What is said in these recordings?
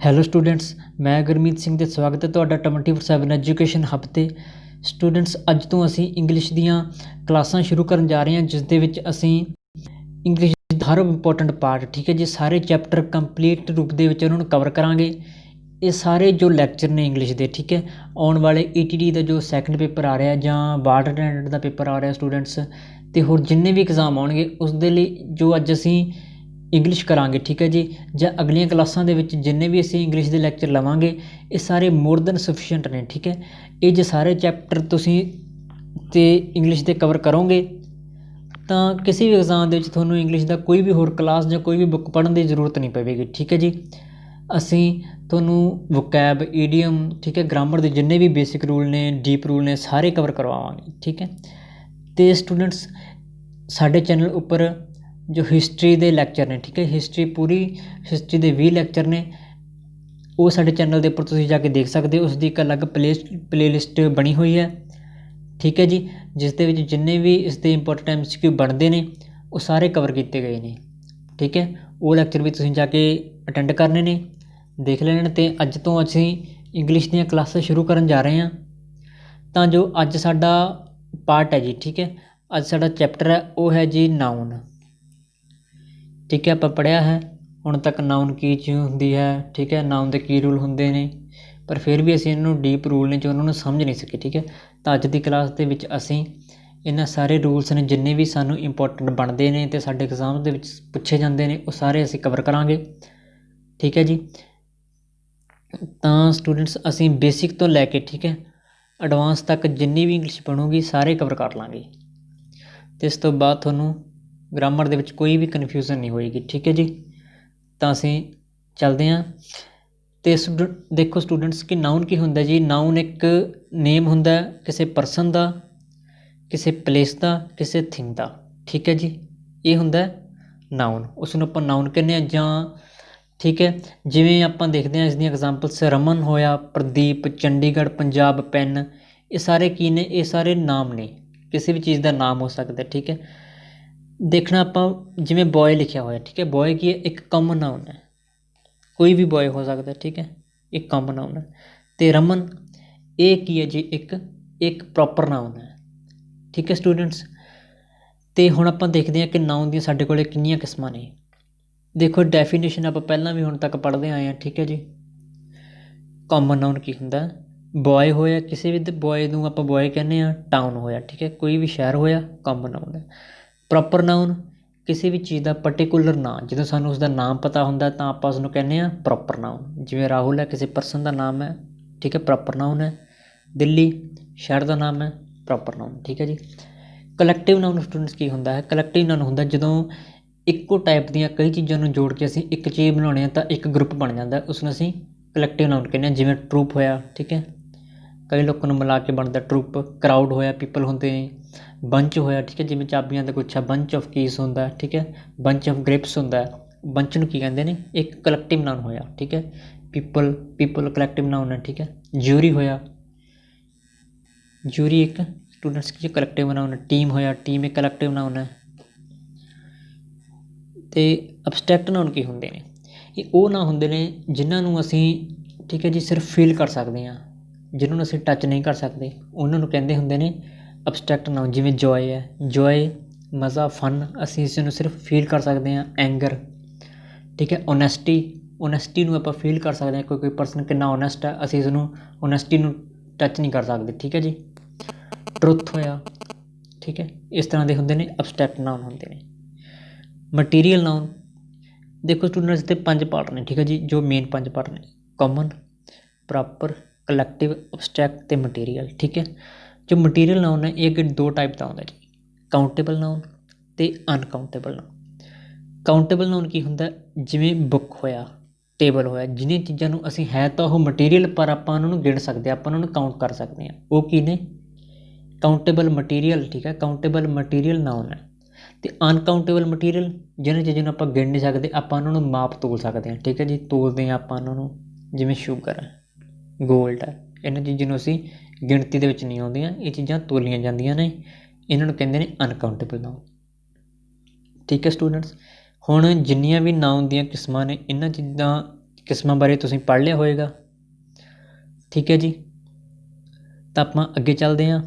Hello students, ਮੈਂ ਗੁਰਮੀਤ ਸਿੰਘ ਤੇ ਸਵਾਗਤ ਹੈ ਤੁਹਾਡਾ 24/7 ਐਜੂਕੇਸ਼ਨ ਹੱਬ 'ਤੇ। ਸਟੂਡੈਂਟਸ, ਅੱਜ ਤੋਂ ਅਸੀਂ ਇੰਗਲਿਸ਼ ਦੀਆਂ ਕਲਾਸਾਂ ਸ਼ੁਰੂ ਕਰਨ ਜਾ ਰਹੇ ਹਾਂ, ਜਿਸ ਦੇ ਵਿੱਚ ਅਸੀਂ ਇੰਗਲਿਸ਼ ਦਾ ਹਰ ਇੰਪੋਰਟੈਂਟ ਪਾਰਟ, ਠੀਕ ਹੈ ਜੀ, ਸਾਰੇ ਚੈਪਟਰ ਕੰਪਲੀਟ ਰੂਪ ਦੇ ਵਿੱਚ ਉਹਨਾਂ ਨੂੰ ਕਵਰ ਕਰਾਂਗੇ। ਇਹ ਸਾਰੇ ਜੋ ਲੈਕਚਰ ਨੇ ਇੰਗਲਿਸ਼ ਦੇ, ਠੀਕ ਹੈ, ਆਉਣ ਵਾਲੇ ETT ਦਾ ਜੋ ਸੈਕਿੰਡ ਪੇਪਰ ਆ ਰਿਹਾ ਜਾਂ ਬਾਰਡ ਅਟੈਂਡੈਂਟ ਦਾ ਪੇਪਰ ਆ ਰਿਹਾ ਸਟੂਡੈਂਟਸ, ਅਤੇ ਹੋਰ ਜਿੰਨੇ ਵੀ ਐਗਜ਼ਾਮ ਆਉਣਗੇ ਉਸ ਦੇ ਲਈ ਜੋ ਅੱਜ ਅਸੀਂ ਇੰਗਲਿਸ਼ ਕਰਾਂਗੇ, ਠੀਕ ਹੈ ਜੀ, ਜਾਂ ਅਗਲੀਆਂ ਕਲਾਸਾਂ ਦੇ ਵਿੱਚ ਜਿੰਨੇ ਵੀ ਅਸੀਂ ਇੰਗਲਿਸ਼ ਦੇ ਲੈਕਚਰ ਲਵਾਂਗੇ, ਇਹ ਸਾਰੇ ਮੋਰ ਦੈਨ ਸਫੀਸ਼ੀਐਂਟ ਨੇ, ਠੀਕ ਹੈ। ਇਹ ਜੇ ਸਾਰੇ ਚੈਪਟਰ ਤੁਸੀਂ ਤੇ ਇੰਗਲਿਸ਼ ਦੇ ਕਵਰ ਕਰੋਗੇ ਤਾਂ ਕਿਸੇ ਵੀ ਐਗਜ਼ਾਮ ਦੇ ਵਿੱਚ ਤੁਹਾਨੂੰ ਇੰਗਲਿਸ਼ ਦਾ ਕੋਈ ਵੀ ਹੋਰ ਕਲਾਸ ਜਾਂ ਕੋਈ ਵੀ ਬੁੱਕ ਪੜ੍ਹਨ ਦੀ ਜ਼ਰੂਰਤ ਨਹੀਂ ਪਵੇਗੀ, ਠੀਕ ਹੈ ਜੀ। ਅਸੀਂ ਤੁਹਾਨੂੰ ਵੋਕੈਬ, ਈਡੀਅਮ, ਠੀਕ ਹੈ, ਗ੍ਰਾਮਰ ਦੇ ਜਿੰਨੇ ਵੀ ਬੇਸਿਕ ਰੂਲ ਨੇ, ਡੀਪ ਰੂਲ ਨੇ, ਸਾਰੇ ਕਵਰ ਕਰਵਾਵਾਂਗੇ, ਠੀਕ ਹੈ। ਅਤੇ ਸਟੂਡੈਂਟਸ, ਸਾਡੇ ਚੈਨਲ ਉੱਪਰ ਜੋ ਹਿਸਟਰੀ ਦੇ ਲੈਕਚਰ ਨੇ, ਠੀਕ ਹੈ, ਪੂਰੀ ਹਿਸਟਰੀ ਦੇ 20 ਲੈਕਚਰ ਨੇ, ਉਹ ਸਾਡੇ ਚੈਨਲ ਦੇ ਉੱਪਰ ਤੁਸੀਂ ਜਾ ਕੇ ਦੇਖ ਸਕਦੇ ਹੋ। ਉਸ ਦੀ ਇੱਕ ਅਲੱਗ ਪਲੇਲਿਸਟ ਬਣੀ ਹੋਈ ਹੈ, ਠੀਕ ਹੈ ਜੀ, ਜਿਸ ਦੇ ਵਿੱਚ ਜਿੰਨੇ ਵੀ ਇਸ ਦੇ ਇੰਪੋਰਟੈਂਟ MCQ ਬਣਦੇ ਨੇ ਉਹ ਸਾਰੇ ਕਵਰ ਕੀਤੇ ਗਏ ਨੇ, ਠੀਕ ਹੈ। ਉਹ ਲੈਕਚਰ ਵੀ ਤੁਸੀਂ ਜਾ ਕੇ ਅਟੈਂਡ ਕਰਨੇ ਨੇ, ਦੇਖ ਲੈਣੇ ਨੇ। ਅਤੇ ਅੱਜ ਤੋਂ ਅਸੀਂ ਇੰਗਲਿਸ਼ ਦੀਆਂ ਕਲਾਸਾਂ ਸ਼ੁਰੂ ਕਰਨ ਜਾ ਰਹੇ ਹਾਂ। ਤਾਂ ਜੋ ਅੱਜ ਸਾਡਾ ਪਾਰਟ ਹੈ ਜੀ, ਠੀਕ ਹੈ, ਅੱਜ ਸਾਡਾ ਚੈਪਟਰ ਹੈ ਉਹ ਹੈ ਜੀ ਨਾਊਨ, ਠੀਕ ਹੈ। ਆਪਾਂ ਪੜ੍ਹਿਆ ਹੈ ਹੁਣ ਤੱਕ ਨਾਊਨ ਕੀ ਚੀਜ਼ ਹੁੰਦੀ ਹੈ, ਠੀਕ ਹੈ, ਨਾਊਨ ਦੇ ਕੀ ਰੂਲ ਹੁੰਦੇ ਨੇ, ਪਰ ਫਿਰ ਵੀ ਅਸੀਂ ਇਹਨਾਂ ਨੂੰ ਡੀਪ ਰੂਲ ਨੇ ਜੋ ਉਹਨਾਂ ਨੂੰ ਸਮਝ ਨਹੀਂ ਸਕੇ, ਠੀਕ ਹੈ। ਤਾਂ ਅੱਜ ਦੀ ਕਲਾਸ ਦੇ ਵਿੱਚ ਅਸੀਂ ਇਹਨਾਂ ਸਾਰੇ ਰੂਲਸ ਨੇ ਜਿੰਨੇ ਵੀ ਸਾਨੂੰ ਇੰਪੋਰਟੈਂਟ ਬਣਦੇ ਨੇ ਅਤੇ ਸਾਡੇ ਐਗਜ਼ਾਮ ਦੇ ਵਿੱਚ ਪੁੱਛੇ ਜਾਂਦੇ ਨੇ, ਉਹ ਸਾਰੇ ਅਸੀਂ ਕਵਰ ਕਰਾਂਗੇ, ਠੀਕ ਹੈ ਜੀ। ਤਾਂ ਸਟੂਡੈਂਟਸ, ਅਸੀਂ ਬੇਸਿਕ ਤੋਂ ਲੈ ਕੇ, ਠੀਕ ਹੈ, ਐਡਵਾਂਸ ਤੱਕ ਜਿੰਨੀ ਵੀ ਇੰਗਲਿਸ਼ ਬਣੂਗੀ ਸਾਰੇ ਕਵਰ ਕਰ ਲਾਂਗੇ, ਅਤੇ ਇਸ ਤੋਂ ਬਾਅਦ ਤੁਹਾਨੂੰ ਗ੍ਰਾਮਰ ਦੇ ਵਿੱਚ ਕੋਈ ਵੀ ਕਨਫਿਊਜ਼ਨ ਨਹੀਂ ਹੋਏਗੀ, ਠੀਕ ਹੈ ਜੀ। ਤਾਂ ਅਸੀਂ ਚੱਲਦੇ ਹਾਂ। ਅਤੇ ਦੇਖੋ ਸਟੂਡੈਂਟਸ ਕਿ ਨਾਊਨ ਕੀ ਹੁੰਦਾ ਜੀ। ਨਾਊਨ ਇੱਕ ਨੇਮ ਹੁੰਦਾ ਕਿਸੇ ਪਰਸਨ ਦਾ, ਕਿਸੇ ਪਲੇਸ ਦਾ, ਕਿਸੇ ਥਿੰਗ ਦਾ, ਠੀਕ ਹੈ ਜੀ। ਇਹ ਹੁੰਦਾ ਨਾਊਨ, ਉਸ ਨੂੰ ਆਪਾਂ ਨਾਊਨ ਕਹਿੰਦੇ ਹਾਂ। ਜਾਂ ਠੀਕ ਹੈ, ਜਿਵੇਂ ਆਪਾਂ ਦੇਖਦੇ ਹਾਂ ਇਸ ਦੀਆਂ ਐਗਜ਼ਾਮਪਲਸ, ਰਮਨ ਹੋਇਆ, ਪ੍ਰਦੀਪ, ਚੰਡੀਗੜ੍ਹ, ਪੰਜਾਬ, ਪੈਨ, ਇਹ ਸਾਰੇ ਕੀ ਨੇ? ਇਹ ਸਾਰੇ ਨਾਮ ਨੇ, ਕਿਸੇ ਵੀ ਚੀਜ਼ ਦਾ ਨਾਮ ਹੋ ਸਕਦਾ, ਠੀਕ ਹੈ। ਦੇਖਣਾ ਆਪਾਂ ਜਿਵੇਂ ਬੋਏ ਲਿਖਿਆ ਹੋਇਆ, ਠੀਕ ਹੈ, ਬੋਏ ਕੀ ਹੈ? ਇੱਕ ਕਾਮਨ ਨਾਊਨ ਹੈ, ਕੋਈ ਵੀ ਬੋਏ ਹੋ ਸਕਦਾ, ਠੀਕ ਹੈ, ਇੱਕ ਕਾਮਨ ਨਾਊਨ ਹੈ। ਅਤੇ ਰਮਨ, ਇਹ ਕੀ ਹੈ ਜੀ? ਇੱਕ ਪ੍ਰੋਪਰ ਨਾਊਨ ਹੈ, ਠੀਕ ਹੈ ਸਟੂਡੈਂਟਸ। ਅਤੇ ਹੁਣ ਆਪਾਂ ਦੇਖਦੇ ਹਾਂ ਕਿ ਨਾਊਨ ਦੀਆਂ ਸਾਡੇ ਕੋਲ ਕਿੰਨੀਆਂ ਕਿਸਮਾਂ ਨੇ। ਦੇਖੋ ਡੈਫੀਨੇਸ਼ਨ ਆਪਾਂ ਪਹਿਲਾਂ ਵੀ ਹੁਣ ਤੱਕ ਪੜ੍ਹਦੇ ਆਏ ਹਾਂ, ਠੀਕ ਹੈ ਜੀ। ਕਾਮਨ ਨਾਊਨ ਕੀ ਹੁੰਦਾ? ਬੋਏ ਹੋਇਆ, ਕਿਸੇ ਵੀ ਬੋਏ ਨੂੰ ਆਪਾਂ ਬੋਏ ਕਹਿੰਦੇ ਹਾਂ। ਟਾਊਨ ਹੋਇਆ, ਠੀਕ ਹੈ, ਕੋਈ ਵੀ ਸ਼ਹਿਰ ਹੋਇਆ, ਕਾਮਨ ਨਾਊਨ ਹੈ। ਪ੍ਰੋਪਰ ਨਾਊਨ, ਕਿਸੇ ਵੀ ਚੀਜ਼ ਦਾ ਪਰਟੀਕੂਲਰ ਨਾਂ, ਜਦੋਂ ਸਾਨੂੰ ਉਸਦਾ ਨਾਮ ਪਤਾ ਹੁੰਦਾ ਤਾਂ ਆਪਾਂ ਉਸਨੂੰ ਕਹਿੰਦੇ ਹਾਂ ਪ੍ਰੋਪਰ ਨਾਊਨ। ਜਿਵੇਂ ਰਾਹੁਲ ਹੈ, ਕਿਸੇ ਪਰਸਨ ਦਾ ਨਾਮ ਹੈ, ਠੀਕ ਹੈ, ਪ੍ਰੋਪਰ ਨਾਊਨ ਹੈ। ਦਿੱਲੀ ਸ਼ਹਿਰ ਦਾ ਨਾਮ ਹੈ, ਪ੍ਰੋਪਰ ਨਾਊਨ, ਠੀਕ ਹੈ ਜੀ। ਕਲੈਕਟਿਵ ਨਾਊਨ ਸਟੂਡੈਂਟਸ ਕੀ ਹੁੰਦਾ ਹੈ? ਕਲੈਕਟਿਵ ਨਾਊਨ ਹੁੰਦਾ ਜਦੋਂ ਇੱਕੋ ਟਾਈਪ ਦੀਆਂ ਕਈ ਚੀਜ਼ਾਂ ਨੂੰ ਜੋੜ ਕੇ ਅਸੀਂ ਇੱਕ ਚੀਜ਼ ਬਣਾਉਣੀ ਆ ਤਾਂ ਇੱਕ ਗਰੁੱਪ ਬਣ ਜਾਂਦਾ, ਉਸਨੂੰ ਅਸੀਂ ਕਲੈਕਟਿਵ ਨਾਊਨ ਕਹਿੰਦੇ ਹਾਂ। ਜਿਵੇਂ ਟਰੂਪ ਹੋਇਆ, ਠੀਕ ਹੈ, ਕਈ ਲੋਕਾਂ ਨੂੰ ਮਿਲਾ ਕੇ ਬਣਦਾ ਟਰੂਪ। ਕਰਾਊਡ ਹੋਇਆ, ਪੀਪਲ ਹੁੰਦੇ ਨੇ। ਬੰਚ ਹੋਇਆ, ਠੀਕ ਹੈ, ਜਿਵੇਂ ਚਾਬੀਆਂ ਦਾ ਗੁੱਛਾ, ਬੰਚ ਆਫ ਕੀਸ ਹੁੰਦਾ, ਠੀਕ ਹੈ। ਬੰਚ ਆਫ ਗ੍ਰੇਪਸ ਹੁੰਦਾ, ਬੰਚ ਨੂੰ ਕੀ ਕਹਿੰਦੇ ਨੇ? ਇੱਕ ਕਲੈਕਟਿਵ ਨਾਊਨ ਹੋਇਆ, ਠੀਕ ਹੈ। ਪੀਪਲ ਕਲੈਕਟਿਵ ਨਾਊਨ ਹੈ, ਠੀਕ ਹੈ। ਜਿਊਰੀ ਹੋਇਆ, ਜਿਊਰੀ ਇੱਕ ਸਟੂਡੈਂਟਸ ਕੀ ਕਲੈਕਟਿਵ ਨਾਊਨ ਹੈ। ਟੀਮ ਹੋਇਆ, ਟੀਮ ਇੱਕ ਕਲੈਕਟਿਵ ਨਾਊਨ ਹੈ। ਅਤੇ ਅਬਸਟਰੈਕਟ ਨਾਊਨ ਕੀ ਹੁੰਦੇ ਨੇ? ਇਹ ਉਹ ਨਾਂ ਹੁੰਦੇ ਨੇ ਜਿਨ੍ਹਾਂ ਨੂੰ ਅਸੀਂ, ਠੀਕ ਹੈ ਜੀ, ਸਿਰਫ ਫੀਲ ਕਰ ਸਕਦੇ ਹਾਂ, ਜਿਹਨਾਂ ਨੂੰ ਅਸੀਂ ਟੱਚ ਨਹੀਂ ਕਰ ਸਕਦੇ, ਉਹਨਾਂ ਨੂੰ ਕਹਿੰਦੇ ਹੁੰਦੇ ਨੇ ਅਬਸਟਰੈਕਟ ਨਾਊਨ। ਜਿਵੇਂ ਜੋਏ ਹੈ, ਜੋਏ ਮਜ਼ਾ, ਫਨ, ਅਸੀਂ ਇਸ ਨੂੰ ਸਿਰਫ ਫੀਲ ਕਰ ਸਕਦੇ ਹਾਂ। ਐਂਗਰ, ਠੀਕ ਹੈ। ਓਨੈਸਟੀ ਨੂੰ ਆਪਾਂ ਫੀਲ ਕਰ ਸਕਦੇ ਹਾਂ, ਕੋਈ ਪਰਸਨ ਕਿੰਨਾ ਓਨੈਸਟ ਹੈ, ਅਸੀਂ ਇਸਨੂੰ ਓਨੈਸਟੀ ਨੂੰ ਟੱਚ ਨਹੀਂ ਕਰ ਸਕਦੇ, ਠੀਕ ਹੈ ਜੀ। ਟਰੁੱਥ ਹੋਇਆ, ਠੀਕ ਹੈ। ਇਸ ਤਰ੍ਹਾਂ ਦੇ ਹੁੰਦੇ ਨੇ, ਅਬਸਟਰੈਕਟ ਨਾਊਨ ਹੁੰਦੇ ਨੇ। ਮਟੀਰੀਅਲ ਨਾਊਨ, ਦੇਖੋ ਸਟੂਡੈਂਟਸ ਦੇ 5 ਪਾਰਟ ਨੇ, ਠੀਕ ਹੈ ਜੀ, ਜੋ ਮੇਨ 5 ਪਾਰਟ ਨੇ: ਕਾਮਨ, ਪ੍ਰੋਪਰ, ਕਲੈਕਟਿਵ, ਅਬਸਟਰੈਕਟ ਅਤੇ ਮਟੀਰੀਅਲ, ਠੀਕ ਹੈ। ਜੋ ਮਟੀਰੀਅਲ ਨਾਊਨ ਹੈ ਇਹ ਦੋ ਟਾਈਪ ਦਾ ਹੁੰਦਾ ਜੀ, ਕਾਊਂਟੇਬਲ ਨਾਊਨ ਅਤੇ ਅਨਕਾਊਂਟੇਬਲ ਨਾਊਨ। ਕਾਊਂਟੇਬਲ ਨਾਊਨ ਕੀ ਹੁੰਦਾ? ਜਿਵੇਂ ਬੁੱਕ ਹੋਇਆ, ਟੇਬਲ ਹੋਇਆ, ਜਿਹਨਾਂ ਚੀਜ਼ਾਂ ਨੂੰ ਅਸੀਂ, ਹੈ ਤਾਂ ਉਹ ਮਟੀਰੀਅਲ ਪਰ ਆਪਾਂ ਉਹਨਾਂ ਨੂੰ ਗਿਣ ਸਕਦੇ ਹਾਂ, ਆਪਾਂ ਉਹਨਾਂ ਨੂੰ ਕਾਊਂਟ ਕਰ ਸਕਦੇ ਹਾਂ, ਉਹ ਕੀ ਨੇ? ਕਾਊਂਟੇਬਲ ਮਟੀਰੀਅਲ, ਠੀਕ ਹੈ, ਕਾਊਂਟੇਬਲ ਮਟੀਰੀਅਲ ਨਾਊਨ ਹੈ। ਅਤੇ ਅਨਕਾਊਂਟੇਬਲ ਮਟੀਰੀਅਲ, ਜਿਹਨਾਂ ਚੀਜ਼ਾਂ ਨੂੰ ਆਪਾਂ ਗਿਣ ਨਹੀਂ ਸਕਦੇ, ਆਪਾਂ ਉਹਨਾਂ ਨੂੰ ਮਾਪ ਤੋਲ ਸਕਦੇ ਹਾਂ, ਠੀਕ ਹੈ ਜੀ, ਤੋਲਦੇ ਹਾਂ ਆਪਾਂ ਉਹਨਾਂ ਨੂੰ। ਜਿਵੇਂ ਸ਼ੂਗਰ ਹੈ, ਗੋਲਡ ਹੈ, ਇਹਨਾਂ ਚੀਜ਼ਾਂ ਨੂੰ ਅਸੀਂ ਗਿਣਤੀ ਦੇ ਵਿੱਚ ਨਹੀਂ ਆਉਂਦੀਆਂ, ਇਹ ਚੀਜ਼ਾਂ ਤੋਲੀਆਂ ਜਾਂਦੀਆਂ ਨੇ, ਇਹਨਾਂ ਨੂੰ ਕਹਿੰਦੇ ਨੇ ਅਨਕਾਊਂਟੇਬਲ ਨਾਊਨ, ਠੀਕ ਹੈ ਸਟੂਡੈਂਟਸ। ਹੁਣ ਜਿੰਨੀਆਂ ਵੀ ਨਾਊਨ ਦੀਆਂ ਕਿਸਮਾਂ ਨੇ, ਇਹਨਾਂ ਚੀਜ਼ਾਂ ਕਿਸਮਾਂ ਬਾਰੇ ਤੁਸੀਂ ਪੜ੍ਹ ਲਿਆ ਹੋਏਗਾ। ਠੀਕ ਹੈ ਜੀ, ਤਾਂ ਆਪਾਂ ਅੱਗੇ ਚੱਲਦੇ ਹਾਂ।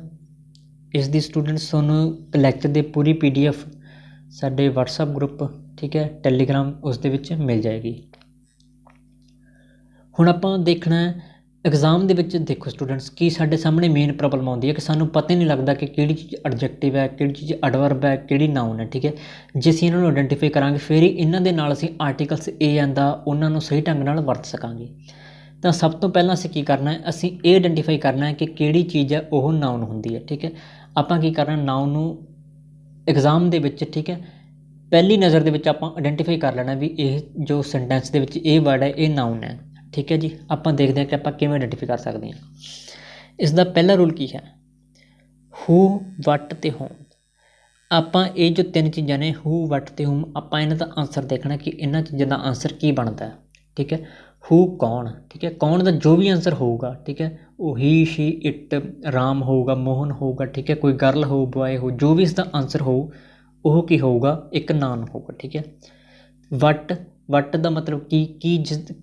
ਇਸ ਦੀ ਸਟੂਡੈਂਟਸ ਤੁਹਾਨੂੰ ਲੈਕਚਰ ਦੀ ਪੂਰੀ PDF ਸਾਡੇ WhatsApp ਗਰੁੱਪ, ਠੀਕ ਹੈ, ਟੈਲੀਗ੍ਰਾਮ, ਉਸ ਦੇ ਵਿੱਚ ਮਿਲ ਜਾਏਗੀ। ਹੁਣ ਆਪਾਂ ਦੇਖਣਾ ਐਗਜ਼ਾਮ ਦੇ ਵਿੱਚ। ਦੇਖੋ ਸਟੂਡੈਂਟਸ, ਕੀ ਸਾਡੇ ਸਾਹਮਣੇ ਮੇਨ ਪ੍ਰੋਬਲਮ ਆਉਂਦੀ ਹੈ ਕਿ ਸਾਨੂੰ ਪਤਾ ਹੀ ਨਹੀਂ ਲੱਗਦਾ ਕਿ ਕਿਹੜੀ ਚੀਜ਼ ਐਡਜੈਕਟਿਵ ਹੈ, ਕਿਹੜੀ ਚੀਜ਼ ਐਡਵਰਬ ਹੈ, ਕਿਹੜੀ ਨਾਊਨ ਹੈ। ਠੀਕ ਹੈ, ਜੇ ਅਸੀਂ ਇਹਨਾਂ ਨੂੰ ਆਇਡੈਂਟੀਫਾਈ ਕਰਾਂਗੇ ਫਿਰ ਹੀ ਇਹਨਾਂ ਦੇ ਨਾਲ ਅਸੀਂ ਆਰਟੀਕਲਸ ਏ ਆਂਦਾ ਉਹਨਾਂ ਨੂੰ ਸਹੀ ਢੰਗ ਨਾਲ ਵਰਤ ਸਕਾਂਗੇ। ਤਾਂ ਸਭ ਤੋਂ ਪਹਿਲਾਂ ਅਸੀਂ ਕੀ ਕਰਨਾ ਹੈ, ਅਸੀਂ ਇਹ ਆਇਡੈਂਟੀਫਾਈ ਕਰਨਾ ਹੈ ਕਿ ਕਿਹੜੀ ਚੀਜ਼ ਹੈ ਉਹ ਨਾਊਨ ਹੁੰਦੀ ਹੈ। ਠੀਕ ਹੈ, ਆਪਾਂ ਕੀ ਕਰਨਾ, ਨਾਊਨ ਨੂੰ ਐਗਜ਼ਾਮ ਦੇ ਵਿੱਚ, ਠੀਕ ਹੈ, ਪਹਿਲੀ ਨਜ਼ਰ ਦੇ ਵਿੱਚ ਆਪਾਂ ਆਇਡੈਂਟੀਫਾਈ ਕਰ ਲੈਣਾ ਵੀ ਇਹ ਜੋ ਸੈਂਟੈਂਸ ਦੇ ਵਿੱਚ ਇਹ ਵਰਡ ਹੈ ਇਹ ਨਾਊਨ ਹੈ। ਠੀਕ ਹੈ ਜੀ, ਆਪਾਂ ਦੇਖਦੇ ਹਾਂ ਕਿ ਆਪਾਂ ਕਿਵੇਂ ਆਇਡੈਂਟੀਫਾਈ ਕਰ ਸਕਦੇ ਹਾਂ। ਇਸ ਦਾ ਪਹਿਲਾ ਰੂਲ ਕੀ ਹੈ, ਹੂ, ਵਟ ਅਤੇ ਹੋਮ। ਆਪਾਂ ਇਹ ਜੋ ਤਿੰਨ ਚੀਜ਼ਾਂ ਨੇ, ਹੂ, ਵਟ ਅਤੇ ਹੋਮ, ਆਪਾਂ ਇਹਨਾਂ ਦਾ ਆਨਸਰ ਦੇਖਣਾ ਕਿ ਇਹਨਾਂ ਚੀਜ਼ਾਂ ਦਾ ਆਨਸਰ ਕੀ ਬਣਦਾ ਹੈ। ਠੀਕ ਹੈ, ਹੂ ਕੌਣ, ਠੀਕ ਹੈ, ਕੌਣ ਦਾ ਜੋ ਵੀ ਆਨਸਰ ਹੋਊਗਾ, ਠੀਕ ਹੈ, ਉਹ ਹੀ, ਸ਼ੀ, ਇਟ, ਰਾਮ ਹੋਊਗਾ, ਮੋਹਨ ਹੋਊਗਾ, ਠੀਕ ਹੈ, ਕੋਈ ਗਰਲ ਹੋ, ਬॉय ਹੋ, ਜੋ ਵੀ ਇਸਦਾ ਆਨਸਰ ਹੋਊ ਉਹ ਕੀ ਹੋਊਗਾ, ਇੱਕ ਨਾਊਨ ਹੋਊਗਾ। ਠੀਕ ਹੈ, ਵਟ, ਵਟ ਦਾ ਮਤਲਬ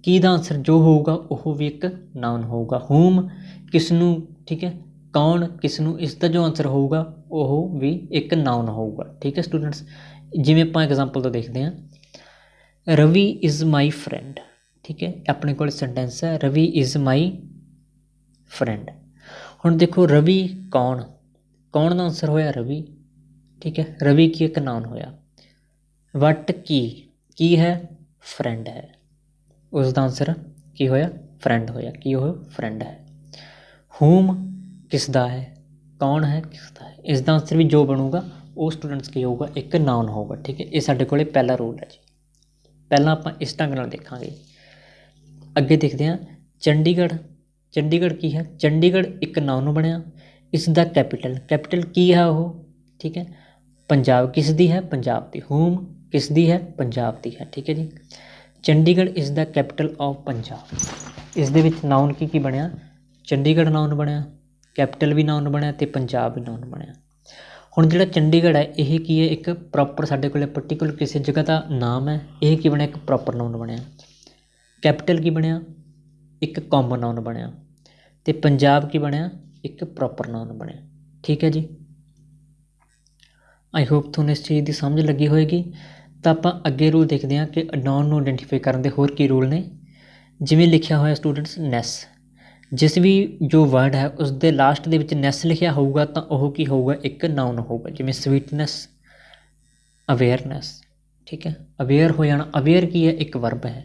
ਕੀ ਦਾ ਆਨਸਰ ਜੋ ਹੋਊਗਾ ਉਹ ਵੀ ਇੱਕ ਨਾਊਨ ਹੋਊਗਾ। ਹੂਮ, ਕਿਸ ਨੂੰ, ਠੀਕ ਹੈ, ਕੌਣ, ਕਿਸ ਨੂੰ, ਇਸ ਦਾ ਜੋ ਆਨਸਰ ਹੋਊਗਾ ਉਹ ਵੀ ਇੱਕ ਨਾਊਨ ਹੋਊਗਾ। ਠੀਕ ਹੈ ਸਟੂਡੈਂਟਸ, ਜਿਵੇਂ ਆਪਾਂ ਐਗਜ਼ਾਮਪਲ ਤੋਂ ਦੇਖਦੇ ਹਾਂ, ਰਵੀ ਇਜ਼ ਮਾਈ ਫਰੈਂਡ। ਠੀਕ ਹੈ, ਆਪਣੇ ਕੋਲ ਸੈਂਟੈਂਸ ਹੈ, ਰਵੀ ਇਜ਼ ਮਾਈ ਫਰੈਂਡ। ਹੁਣ ਦੇਖੋ ਰਵੀ ਕੌਣ, ਕੌਣ ਦਾ ਆਨਸਰ ਹੋਇਆ ਰਵੀ। ਠੀਕ ਹੈ, ਰਵੀ ਕੀ ਇੱਕ ਨਾਊਨ ਹੋਇਆ। ਵਟ ਕੀ ਹੈ, ਫਰੈਂਡ ਹੈ, ਉਸ ਦਾ ਆਨਸਰ ਕੀ ਹੋਇਆ, ਫਰੈਂਡ ਹੋਇਆ, ਕੀ ਉਹ ਫਰੈਂਡ ਹੈ। ਹੂਮ ਕਿਸ ਦਾ ਹੈ, ਕੌਣ ਹੈ, ਕਿਸ ਦਾ ਹੈ, ਇਸ ਦਾ ਆਨਸਰ ਵੀ ਜੋ ਬਣੂਗਾ ਉਹ ਸਟੂਡੈਂਟਸ ਕੀ ਹੋਊਗਾ, ਇੱਕ ਨਾਊਨ ਹੋਊਗਾ। ਠੀਕ ਹੈ, ਇਹ ਸਾਡੇ ਕੋਲ ਪਹਿਲਾ ਰੂਲ ਹੈ ਜੀ। ਪਹਿਲਾਂ ਆਪਾਂ ਇਸ ਢੰਗ ਨਾਲ ਦੇਖਾਂਗੇ। ਅੱਗੇ ਦੇਖਦੇ ਹਾਂ ਚੰਡੀਗੜ੍ਹ। ਚੰਡੀਗੜ੍ਹ ਕੀ ਹੈ, ਚੰਡੀਗੜ੍ਹ ਇੱਕ ਨਾਊਨ ਬਣਿਆ। ਇਸ ਦਾ ਕੈਪੀਟਲ ਕੀ ਹੈ ਉਹ, ਠੀਕ ਹੈ, ਪੰਜਾਬ ਕਿਸ ਦੀ ਹੈ, ਪੰਜਾਬ ਦੀ। ਹੂਮ ਕਿਸ ਦੀ ਹੈ, ਪੰਜਾਬ ਦੀ ਹੈ। ਠੀਕ ਹੈ ਜੀ, Chandigarh is the capital of Punjab. ਇਸ ਦੇ ਵਿੱਚ ਨਾਊਨ ਕੀ ਬਣਿਆ, ਚੰਡੀਗੜ੍ਹ ਨਾਊਨ ਬਣਿਆ, ਕੈਪੀਟਲ ਵੀ ਨਾਊਨ ਬਣਿਆ ਅਤੇ ਪੰਜਾਬ ਵੀ ਨਾਊਨ ਬਣਿਆ। ਹੁਣ ਜਿਹੜਾ ਚੰਡੀਗੜ੍ਹ ਹੈ ਇਹ ਕੀ ਹੈ, ਇੱਕ ਪ੍ਰੋਪਰ ਸਾਡੇ ਕੋਲ ਪਰਟੀਕੂਲਰ ਕਿਸੇ ਜਗ੍ਹਾ ਦਾ ਨਾਮ ਹੈ। ਇਹ ਕੀ ਬਣਿਆ, ਇੱਕ ਪ੍ਰੋਪਰ ਨਾਊਨ ਬਣਿਆ। ਕੈਪੀਟਲ ਕੀ ਬਣਿਆ, ਇੱਕ ਕਾਮਨ ਨਾਊਨ ਬਣਿਆ, ਅਤੇ ਪੰਜਾਬ ਕੀ ਬਣਿਆ, ਇੱਕ ਪ੍ਰੋਪਰ ਨਾਊਨ ਬਣਿਆ। ਠੀਕ ਹੈ ਜੀ, ਆਈ ਹੋਪ ਤੁਹਾਨੂੰ ਇਸ ਚੀਜ਼ ਦੀ ਸਮਝ ਲੱਗੀ ਹੋਏਗੀ। ਤਾਂ ਆਪਾਂ ਅੱਗੇ ਰੂਲ ਦੇਖਦੇ ਹਾਂ ਕਿ ਨਾਊਨ ਨੂੰ ਆਇਡੈਂਟੀਫਾਈ ਕਰਨ ਦੇ ਹੋਰ ਕੀ ਰੂਲ ਨੇ। ਜਿਵੇਂ ਲਿਖਿਆ ਹੋਇਆ ਸਟੂਡੈਂਟਸ ਨੈਸ, ਜਿਸ ਵੀ ਜੋ ਵਰਡ ਹੈ ਉਸ ਦੇ ਲਾਸਟ ਦੇ ਵਿੱਚ ਨੈਸ ਲਿਖਿਆ ਹੋਊਗਾ ਤਾਂ ਉਹ ਕੀ ਹੋਊਗਾ, ਇੱਕ ਨਾਊਨ ਹੋਊਗਾ। ਜਿਵੇਂ ਸਵੀਟਨੈਸ, ਅਵੇਅਰਨੈਸ। ਠੀਕ ਹੈ, ਅਵੇਅਰ ਹੋ ਜਾਣਾ, ਅਵੇਅਰ ਕੀ ਹੈ, ਇੱਕ ਵਰਬ ਹੈ।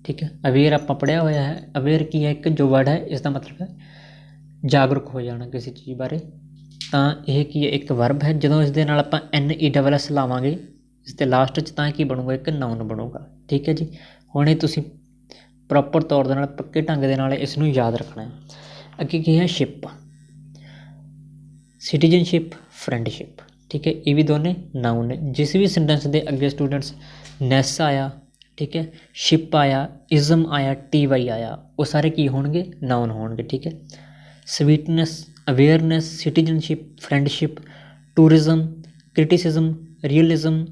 ਠੀਕ ਹੈ, ਅਵੇਅਰ ਆਪਾਂ ਪੜ੍ਹਿਆ ਹੋਇਆ ਹੈ। ਅਵੇਅਰ ਕੀ ਹੈ, ਇੱਕ ਜੋ ਵਰਡ ਹੈ, ਇਸ ਦਾ ਮਤਲਬ ਹੈ ਜਾਗਰੂਕ ਹੋ ਜਾਣਾ ਕਿਸੇ ਚੀਜ਼ ਬਾਰੇ। ਤਾਂ ਇਹ ਕੀ ਹੈ, ਇੱਕ ਵਰਬ ਹੈ। ਜਦੋਂ ਇਸ ਦੇ ਨਾਲ ਆਪਾਂ NESS ਲਾਵਾਂਗੇ ਇਸ ਦੇ ਲਾਸਟ 'ਚ ਤਾਂ ਕੀ ਬਣੂਗਾ, ਇੱਕ ਨਾਊਨ ਬਣੂਗਾ। ਠੀਕ ਹੈ ਜੀ, ਹੁਣ ਇਹ ਤੁਸੀਂ ਪ੍ਰੋਪਰ ਤੌਰ ਦੇ ਨਾਲ ਪੱਕੇ ਢੰਗ ਦੇ ਨਾਲ ਇਸ ਨੂੰ ਯਾਦ ਰੱਖਣਾ ਹੈ। ਅੱਗੇ ਕੀ ਹੈ, ਸ਼ਿਪ, ਸਿਟੀਜ਼ਨਸ਼ਿਪ, ਫਰੈਂਡਸ਼ਿਪ। ਠੀਕ ਹੈ, ਇਹ ਵੀ ਦੋਨੇ ਨਾਊਨ ਨੇ। ਜਿਸ ਵੀ ਸੈਂਟੈਂਸ ਦੇ ਅੱਗੇ ਸਟੂਡੈਂਟਸ ਨੈਸ ਆਇਆ, ਠੀਕ ਹੈ, ਸ਼ਿਪ ਆਇਆ, ਇਜ਼ਮ ਆਇਆ, TY ਆਇਆ, ਉਹ ਸਾਰੇ ਕੀ ਹੋਣਗੇ, ਨਾਊਨ ਹੋਣਗੇ। ਠੀਕ ਹੈ, sweetness, awareness, citizenship, friendship, tourism, criticism, realism,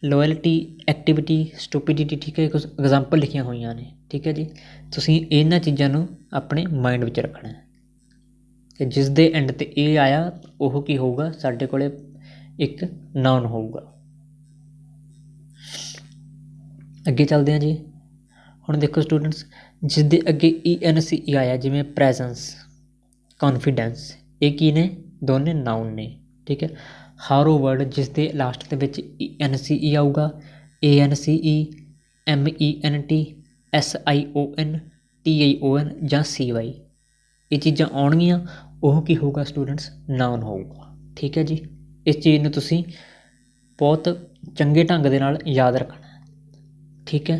loyalty, activity, stupidity. ਠੀਕ ਹੈ, ਕੁਝ ਐਗਜ਼ਾਮਪਲ ਲਿਖੀਆਂ ਹੋਈਆਂ ਨੇ। ਠੀਕ ਹੈ ਜੀ, ਤੁਸੀਂ ਇਹਨਾਂ ਚੀਜ਼ਾਂ ਨੂੰ ਆਪਣੇ ਮਾਈਂਡ ਵਿੱਚ ਰੱਖਣਾ ਹੈ ਕਿ ਜਿਸ ਦੇ ਐਂਡ 'ਤੇ ਇਹ ਆਇਆ ਉਹ ਕੀ ਹੋਊਗਾ, ਸਾਡੇ ਕੋਲ ਇੱਕ ਨਾਊਨ ਹੋਊਗਾ। ਅੱਗੇ ਚੱਲਦੇ ਹਾਂ ਜੀ। ਹੁਣ ਦੇਖੋ ਸਟੂਡੈਂਟਸ, ਜਿਸ ਦੇ ਅੱਗੇ ENCE ਆਇਆ, ਜਿਵੇਂ ਪ੍ਰੈਜ਼ੈਂਸ, ਕੌਨਫੀਡੈਂਸ, ਇਹ ਕੀ ਨੇ, ਦੋਨੇ ਨਾਊਨ ਨੇ। ਠੀਕ ਹੈ, ਹਾਰੋ ਵਰਡ ਜਿਸ ਦੇ ਲਾਸਟ ਦੇ ਵਿੱਚ ENCE ਆਊਗਾ, ANCE, MENT, SION, TION ਜਾਂ CY, ਇਹ ਚੀਜ਼ਾਂ ਆਉਣਗੀਆਂ, ਉਹ ਕੀ ਹੋਊਗਾ ਸਟੂਡੈਂਟਸ, ਨਾਊਨ ਹੋਊਗਾ। ਠੀਕ ਹੈ ਜੀ, ਇਸ ਚੀਜ਼ ਨੂੰ ਤੁਸੀਂ ਬਹੁਤ ਚੰਗੇ ਢੰਗ ਦੇ ਨਾਲ ਯਾਦ ਰੱਖਣਾ। ਠੀਕ ਹੈ,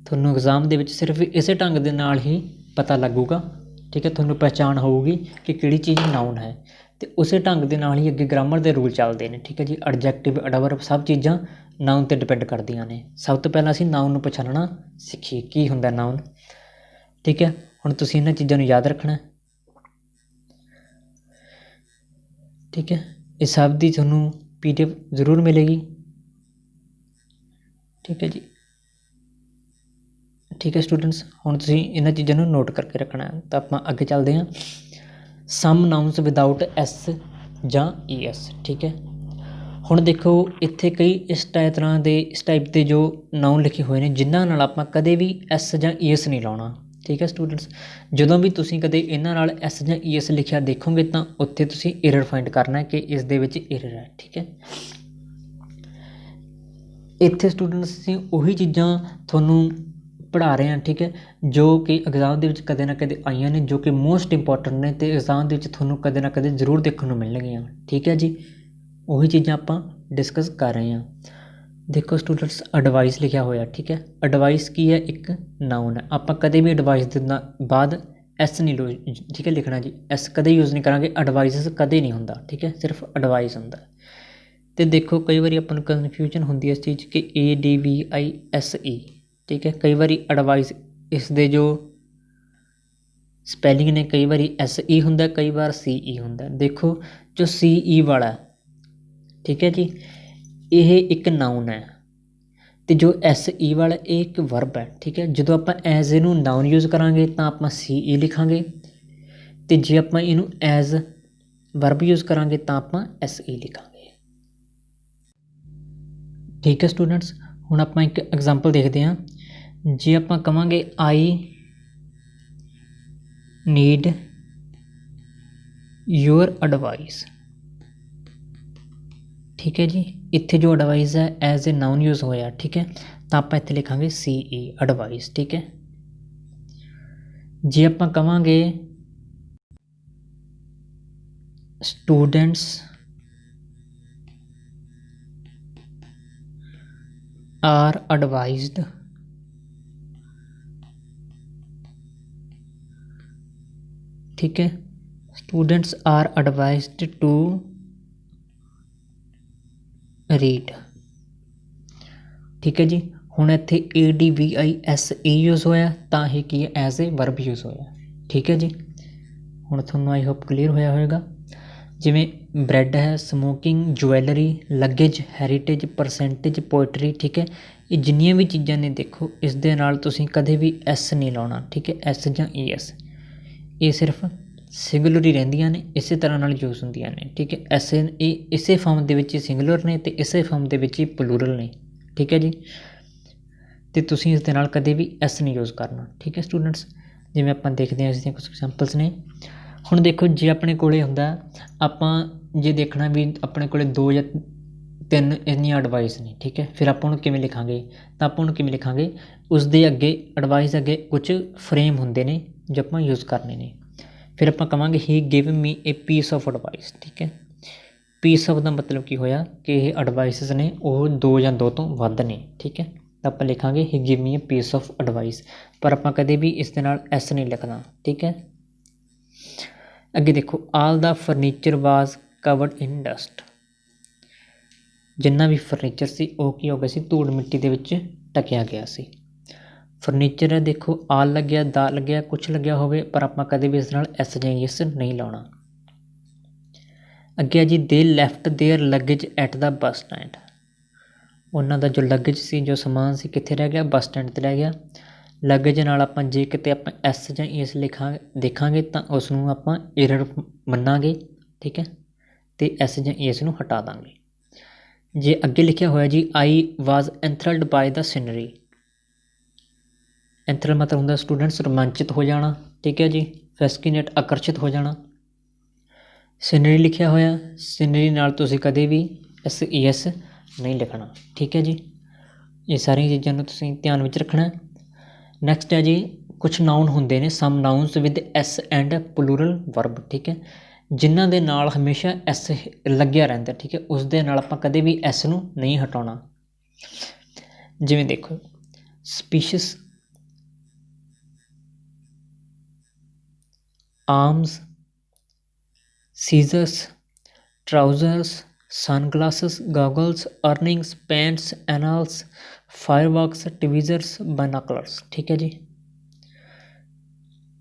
ਤੁਹਾਨੂੰ ਐਗਜ਼ਾਮ ਦੇ ਵਿੱਚ ਸਿਰਫ ਇਸੇ ਢੰਗ ਦੇ ਨਾਲ ਹੀ ਪਤਾ ਲੱਗੂਗਾ। ਠੀਕ ਹੈ, ਤੁਹਾਨੂੰ ਪਹਿਚਾਣ ਹੋਊਗੀ ਕਿ ਕਿਹੜੀ ਚੀਜ਼ ਨਾਊਨ ਹੈ, ਅਤੇ ਉਸੇ ਢੰਗ ਦੇ ਨਾਲ ਹੀ ਅੱਗੇ ਗ੍ਰਾਮਰ ਦੇ ਰੂਲ ਚੱਲਦੇ ਨੇ। ਠੀਕ ਹੈ ਜੀ, ਐਡਜੈਕਟਿਵ, ਐਡਵਰਬ ਸਭ ਚੀਜ਼ਾਂ ਨਾਊਨ 'ਤੇ ਡਿਪੈਂਡ ਕਰਦੀਆਂ ਨੇ। ਸਭ ਤੋਂ ਪਹਿਲਾਂ ਅਸੀਂ ਨਾਊਨ ਨੂੰ ਪਛਾਣਨਾ ਸਿੱਖੀਏ, ਕੀ ਹੁੰਦਾ ਨਾਊਨ। ਠੀਕ ਹੈ, ਹੁਣ ਤੁਸੀਂ ਇਹਨਾਂ ਚੀਜ਼ਾਂ ਨੂੰ ਯਾਦ ਰੱਖਣਾ। ਠੀਕ ਹੈ, ਇਹ ਸਭ ਦੀ ਤੁਹਾਨੂੰ PDF ਜ਼ਰੂਰ ਮਿਲੇਗੀ। ਠੀਕ ਹੈ ਜੀ, ਠੀਕ ਹੈ ਸਟੂਡੈਂਟਸ, ਹੁਣ ਤੁਸੀਂ ਇਹਨਾਂ ਚੀਜ਼ਾਂ ਨੂੰ ਨੋਟ ਕਰਕੇ ਰੱਖਣਾ ਹੈ। ਤਾਂ ਆਪਾਂ ਅੱਗੇ ਚੱਲਦੇ ਹਾਂ। ਸਮ ਨਾਊਨਸ ਵਿਦਾਊਟ ਐਸ ਜਾਂ ES। ਠੀਕ ਹੈ, ਹੁਣ ਦੇਖੋ ਇੱਥੇ ਕਈ ਇਸ ਟਾਈਪ ਦੇ ਜੋ ਨਾਊਨ ਲਿਖੇ ਹੋਏ ਨੇ ਜਿਨ੍ਹਾਂ ਨਾਲ ਆਪਾਂ ਕਦੇ ਵੀ ਐਸ ਜਾਂ ES ਨਹੀਂ ਲਾਉਣਾ। ਠੀਕ ਹੈ ਸਟੂਡੈਂਟਸ, ਜਦੋਂ ਵੀ ਤੁਸੀਂ ਕਦੇ ਇਹਨਾਂ ਨਾਲ ਐਸ ਜਾਂ ES ਲਿਖਿਆ ਦੇਖੋਗੇ ਤਾਂ ਉੱਥੇ ਤੁਸੀਂ ਏਰਰ ਫਾਈਂਡ ਕਰਨਾ ਕਿ ਇਸ ਦੇ ਵਿੱਚ ਏਰਰ ਹੈ। ਠੀਕ ਹੈ, ਇੱਥੇ ਸਟੂਡੈਂਟਸ ਅਸੀਂ ਉਹੀ ਚੀਜ਼ਾਂ ਤੁਹਾਨੂੰ ਪੜ੍ਹਾ ਰਹੇ ਹਾਂ। ਠੀਕ ਹੈ, ਜੋ ਕਿ ਐਗਜ਼ਾਮ ਦੇ ਵਿੱਚ ਕਦੇ ਨਾ ਕਦੇ ਆਈਆਂ ਨੇ, ਜੋ ਕਿ ਮੋਸਟ ਇੰਪੋਰਟੈਂਟ ਨੇ ਅਤੇ ਐਗਜ਼ਾਮ ਦੇ ਵਿੱਚ ਤੁਹਾਨੂੰ ਕਦੇ ਨਾ ਕਦੇ ਜ਼ਰੂਰ ਦੇਖਣ ਨੂੰ ਮਿਲਣਗੀਆਂ। ਠੀਕ ਹੈ ਜੀ, ਉਹੀ ਚੀਜ਼ਾਂ ਆਪਾਂ ਡਿਸਕਸ ਕਰ ਰਹੇ ਹਾਂ। ਦੇਖੋ ਸਟੂਡੈਂਟਸ, ਐਡਵਾਈਸ ਲਿਖਿਆ ਹੋਇਆ। ਠੀਕ ਹੈ, ਐਡਵਾਈਸ ਕੀ ਹੈ? ਇੱਕ ਨਾਊਨ ਹੈ। ਆਪਾਂ ਕਦੇ ਵੀ ਐਡਵਾਈਸ ਦੇ ਬਾਅਦ ਐਸ ਨਹੀਂ ਠੀਕ ਹੈ ਲਿਖਣਾ ਜੀ, ਐਸ ਕਦੇ ਯੂਜ਼ ਨਹੀਂ ਕਰਾਂਗੇ। ਐਡਵਾਈਸ ਕਦੇ ਨਹੀਂ ਹੁੰਦਾ। ਠੀਕ ਹੈ, ਸਿਰਫ ਐਡਵਾਈਸ ਹੁੰਦਾ। ਅਤੇ ਦੇਖੋ ਕਈ ਵਾਰੀ ਆਪਾਂ ਨੂੰ ਕਨਫਿਊਜ਼ਨ ਹੁੰਦੀ ਹੈ ਇਸ ਚੀਜ਼ ਕਿ ADVISE। ਠੀਕ ਹੈ, ਕਈ ਵਾਰੀ ਐਡਵਾਈਸ ਇਸ ਦੇ ਜੋ ਸਪੈਲਿੰਗ ਨੇ ਕਈ ਵਾਰੀ SE ਹੁੰਦਾ, ਕਈ ਵਾਰ CE ਹੁੰਦਾ। ਦੇਖੋ ਜੋ CE ਵਾਲਾ, ਠੀਕ ਹੈ ਜੀ, ਇਹ ਇੱਕ ਨਾਊਨ ਹੈ ਅਤੇ ਜੋ SE ਵਾਲਾ ਇਹ ਇੱਕ ਵਰਬ ਹੈ। ਠੀਕ ਹੈ, ਜਦੋਂ ਆਪਾਂ ਐਜ਼ ਇਹਨੂੰ ਨਾਊਨ ਯੂਜ਼ ਕਰਾਂਗੇ ਤਾਂ ਆਪਾਂ CE ਲਿਖਾਂਗੇ ਅਤੇ ਜੇ ਆਪਾਂ ਇਹਨੂੰ ਐਜ਼ ਵਰਬ ਯੂਜ਼ ਕਰਾਂਗੇ ਤਾਂ ਆਪਾਂ SE ਲਿਖਾਂਗੇ। ਠੀਕ ਹੈ ਸਟੂਡੈਂਟਸ, ਹੁਣ ਆਪਾਂ ਇੱਕ ਐਗਜ਼ਾਮਪਲ ਦੇਖਦੇ ਹਾਂ। ਜੇ ਆਪਾਂ ਕਹਾਂਗੇ ਆਈ ਨੀਡ ਯੂਅਰ ਐਡਵਾਈਸ। ਠੀਕ ਹੈ ਜੀ, ਇੱਥੇ ਜੋ ਐਡਵਾਈਸ ਹੈ ਐਜ਼ ਏ ਨਾਊਨ ਯੂਜ਼ ਹੋਇਆ। ਠੀਕ ਹੈ, ਤਾਂ ਆਪਾਂ ਇੱਥੇ ਲਿਖਾਂਗੇ CE ਐਡਵਾਈਸ। ਠੀਕ ਹੈ, ਜੇ ਆਪਾਂ ਕਹਾਂਗੇ ਸਟੂਡੈਂਟਸ ਆਰ ਐਡਵਾਈਜ਼ਡ ਠੀਕ ਹੈ, students R advised to read. ਠੀਕ ਹੈ ਜੀ, ਹੁਣ ਇੱਥੇ ADVISE ਯੂਜ਼ ਹੋਇਆ ਤਾਂ ਇਹ ਕੀ ਹੈ? ਐਜ਼ ਏ ਵਰਬ ਯੂਜ਼ ਹੋਇਆ। ਠੀਕ ਹੈ ਜੀ, ਹੁਣ ਤੁਹਾਨੂੰ ਆਈ ਹੋਪ ਕਲੀਅਰ ਹੋਇਆ ਹੋਵੇਗਾ। ਜਿਵੇਂ ਬ੍ਰੈਡ ਹੈ, smoking, jewellery, luggage, heritage, percentage, poetry. ਠੀਕ ਹੈ, ਇਹ ਜਿੰਨੀਆਂ ਵੀ ਚੀਜ਼ਾਂ ਨੇ ਦੇਖੋ ਇਸ ਦੇ ਨਾਲ ਤੁਸੀਂ ਕਦੇ ਵੀ ਐਸ ਨਹੀਂ ਲਾਉਣਾ। ਠੀਕ ਹੈ, ਐਸ ਜਾਂ ES ਇਹ ਸਿਰਫ ਸਿੰਗੂਲਰ ਹੀ ਰਹਿੰਦੀਆਂ ਨੇ, ਇਸੇ ਤਰ੍ਹਾਂ ਨਾਲ ਯੂਜ਼ ਹੁੰਦੀਆਂ ਨੇ। ਠੀਕ ਹੈ, ਇਹ ਇਸੇ ਫਾਰਮ ਦੇ ਵਿੱਚ ਹੀ ਸਿੰਗੂਲਰ ਨੇ ਅਤੇ ਇਸੇ ਫਾਰਮ ਦੇ ਵਿੱਚ ਹੀ ਪਲੂਰਲ ਨੇ। ਠੀਕ ਹੈ ਜੀ, ਅਤੇ ਤੁਸੀਂ ਇਸ ਦੇ ਨਾਲ ਕਦੇ ਵੀ ਐਸ ਨਹੀਂ ਯੂਜ਼ ਕਰਨਾ। ਠੀਕ ਹੈ ਸਟੂਡੈਂਟਸ, ਜਿਵੇਂ ਆਪਾਂ ਦੇਖਦੇ ਹਾਂ ਇਸ ਦੀਆਂ ਕੁਛ ਐਗਜ਼ਾਮਪਲਸ ਨੇ। ਹੁਣ ਦੇਖੋ ਜੇ ਆਪਣੇ ਕੋਲ ਹੁੰਦਾ, ਆਪਾਂ ਜੇ ਦੇਖਣਾ ਵੀ ਆਪਣੇ ਕੋਲ 2 ਜਾਂ 3 ਇੰਨੀਆਂ ਐਡਵਾਈਸ ਨੇ। ਠੀਕ ਹੈ, ਫਿਰ ਆਪਾਂ ਉਹਨੂੰ ਕਿਵੇਂ ਲਿਖਾਂਗੇ? ਤਾਂ ਆਪਾਂ ਉਹਨੂੰ ਕਿਵੇਂ ਲਿਖਾਂਗੇ? ਉਸ ਦੇ ਅੱਗੇ ਐਡਵਾਈਸ ਅੱਗੇ ਕੁਝ ਫਰੇਮ ਹੁੰਦੇ ਨੇ ਜੋ ਆਪਾਂ ਯੂਜ਼ ਕਰਨੇ ਨੇ। ਫਿਰ ਆਪਾਂ ਕਹਾਂਗੇ ਹੀ give me a piece of advice. ਠੀਕ ਹੈ, ਪੀਸ ਆਫ ਦਾ ਮਤਲਬ ਕੀ ਹੋਇਆ ਕਿ ਇਹ ਐਡਵਾਈਸਿਸ ਨੇ ਉਹ 2 ਜਾਂ 2 ਤੋਂ ਵੱਧ ਨੇ। ਠੀਕ ਹੈ, ਤਾਂ ਆਪਾਂ ਲਿਖਾਂਗੇ ਹੀ give me a piece of advice, ਪਰ ਆਪਾਂ ਕਦੇ ਵੀ ਇਸ ਦੇ ਨਾਲ ਐਸ ਨਹੀਂ ਲਿਖਣਾ। ਠੀਕ ਹੈ, ਅੱਗੇ ਦੇਖੋ ਆਲ ਦਾ ਫਰਨੀਚਰ ਵਾਜ਼ ਕਵਰਡ ਇਨ ਡਸਟ। ਜਿੰਨਾ ਵੀ ਫਰਨੀਚਰ ਸੀ ਉਹ ਕੀ ਹੋ ਗਿਆ ਸੀ? ਧੂੜ ਮਿੱਟੀ ਦੇ ਵਿੱਚ ਢਕਿਆ ਗਿਆ ਸੀ। ਫਰਨੀਚਰ ਹੈ, ਦੇਖੋ ਆਲ ਲੱਗਿਆ, ਦਾ ਲੱਗਿਆ, ਕੁਛ ਲੱਗਿਆ ਹੋਵੇ, ਪਰ ਆਪਾਂ ਕਦੇ ਵੀ ਇਸ ਨਾਲ ਐਸ ਜਾਂ ES ਨਹੀਂ ਲਾਉਣਾ। ਅੱਗੇ ਜੀ ਦੇ left their luggage at the bus stand. ਉਹਨਾਂ ਦਾ ਜੋ ਲੱਗੇਜ ਸੀ, ਜੋ ਸਮਾਨ ਸੀ, ਕਿੱਥੇ ਰਹਿ ਗਿਆ? ਬੱਸ ਸਟੈਂਡ 'ਤੇ ਰਹਿ ਗਿਆ। ਲੱਗੇਜ ਨਾਲ ਆਪਾਂ ਜੇ ਕਿਤੇ ਆਪਾਂ ਐਸ ਜਾਂ ES ਦੇਖਾਂਗੇ ਤਾਂ ਉਸ ਨੂੰ ਆਪਾਂ ਏਰਰ ਮੰਨਾਂਗੇ। ਠੀਕ ਹੈ, ਅਤੇ ਐਸ ਜਾਂ ES ਨੂੰ ਹਟਾ ਦਾਂਗੇ। ਜੇ ਅੱਗੇ ਲਿਖਿਆ ਹੋਇਆ ਜੀ ਆਈ ਵਾਜ਼ ਐਂਥਰਲਡ ਬਾਏ ਦਾ ਸੀਨਰੀ। ਐਂਥਰਲ ਮਤਲਬ ਹੁੰਦਾ ਸਟੂਡੈਂਟਸ ਰੋਮਾਂਚਿਤ ਹੋ ਜਾਣਾ। ਠੀਕ ਹੈ ਜੀ, ਫੈਸਕੀਨੇਟ ਆਕਰਸ਼ਿਤ ਹੋ ਜਾਣਾ। ਸੀਨਰੀ ਲਿਖਿਆ ਹੋਇਆ, ਸੀਨਰੀ ਨਾਲ ਤੁਸੀਂ ਕਦੇ ਵੀ ES ਨਹੀਂ ਲਿਖਣਾ। ਠੀਕ ਹੈ ਜੀ, ਇਹ ਸਾਰੀਆਂ ਚੀਜ਼ਾਂ ਨੂੰ ਤੁਸੀਂ ਧਿਆਨ ਵਿੱਚ ਰੱਖਣਾ। ਨੈਕਸਟ ਹੈ ਜੀ ਕੁਛ ਨਾਊਨ ਹੁੰਦੇ ਨੇ, some nouns with S and plural verb. ਠੀਕ ਹੈ, ਜਿਨ੍ਹਾਂ ਦੇ ਨਾਲ ਹਮੇਸ਼ਾ ਐਸ ਲੱਗਿਆ ਰਹਿੰਦਾ। ਠੀਕ ਹੈ, ਉਸ ਦੇ ਨਾਲ ਆਪਾਂ ਕਦੇ ਵੀ ਐਸ ਨੂੰ ਨਹੀਂ ਹਟਾਉਣਾ। ਜਿਵੇਂ ਦੇਖੋ ਸਪੀਸ਼ੀਸ, arms, seizures, ਟਰਾਊਜ਼ਰਸ, ਸਨਗਲਾਸਿਸ, goggles, earnings, pants, ਐਨਲਸ, ਫਾਇਰਵਰਕਸ, ਟਵੀਜ਼ਰਸ, ਬਾਇਨਾਕਲਰਸ। ਠੀਕ ਹੈ ਜੀ,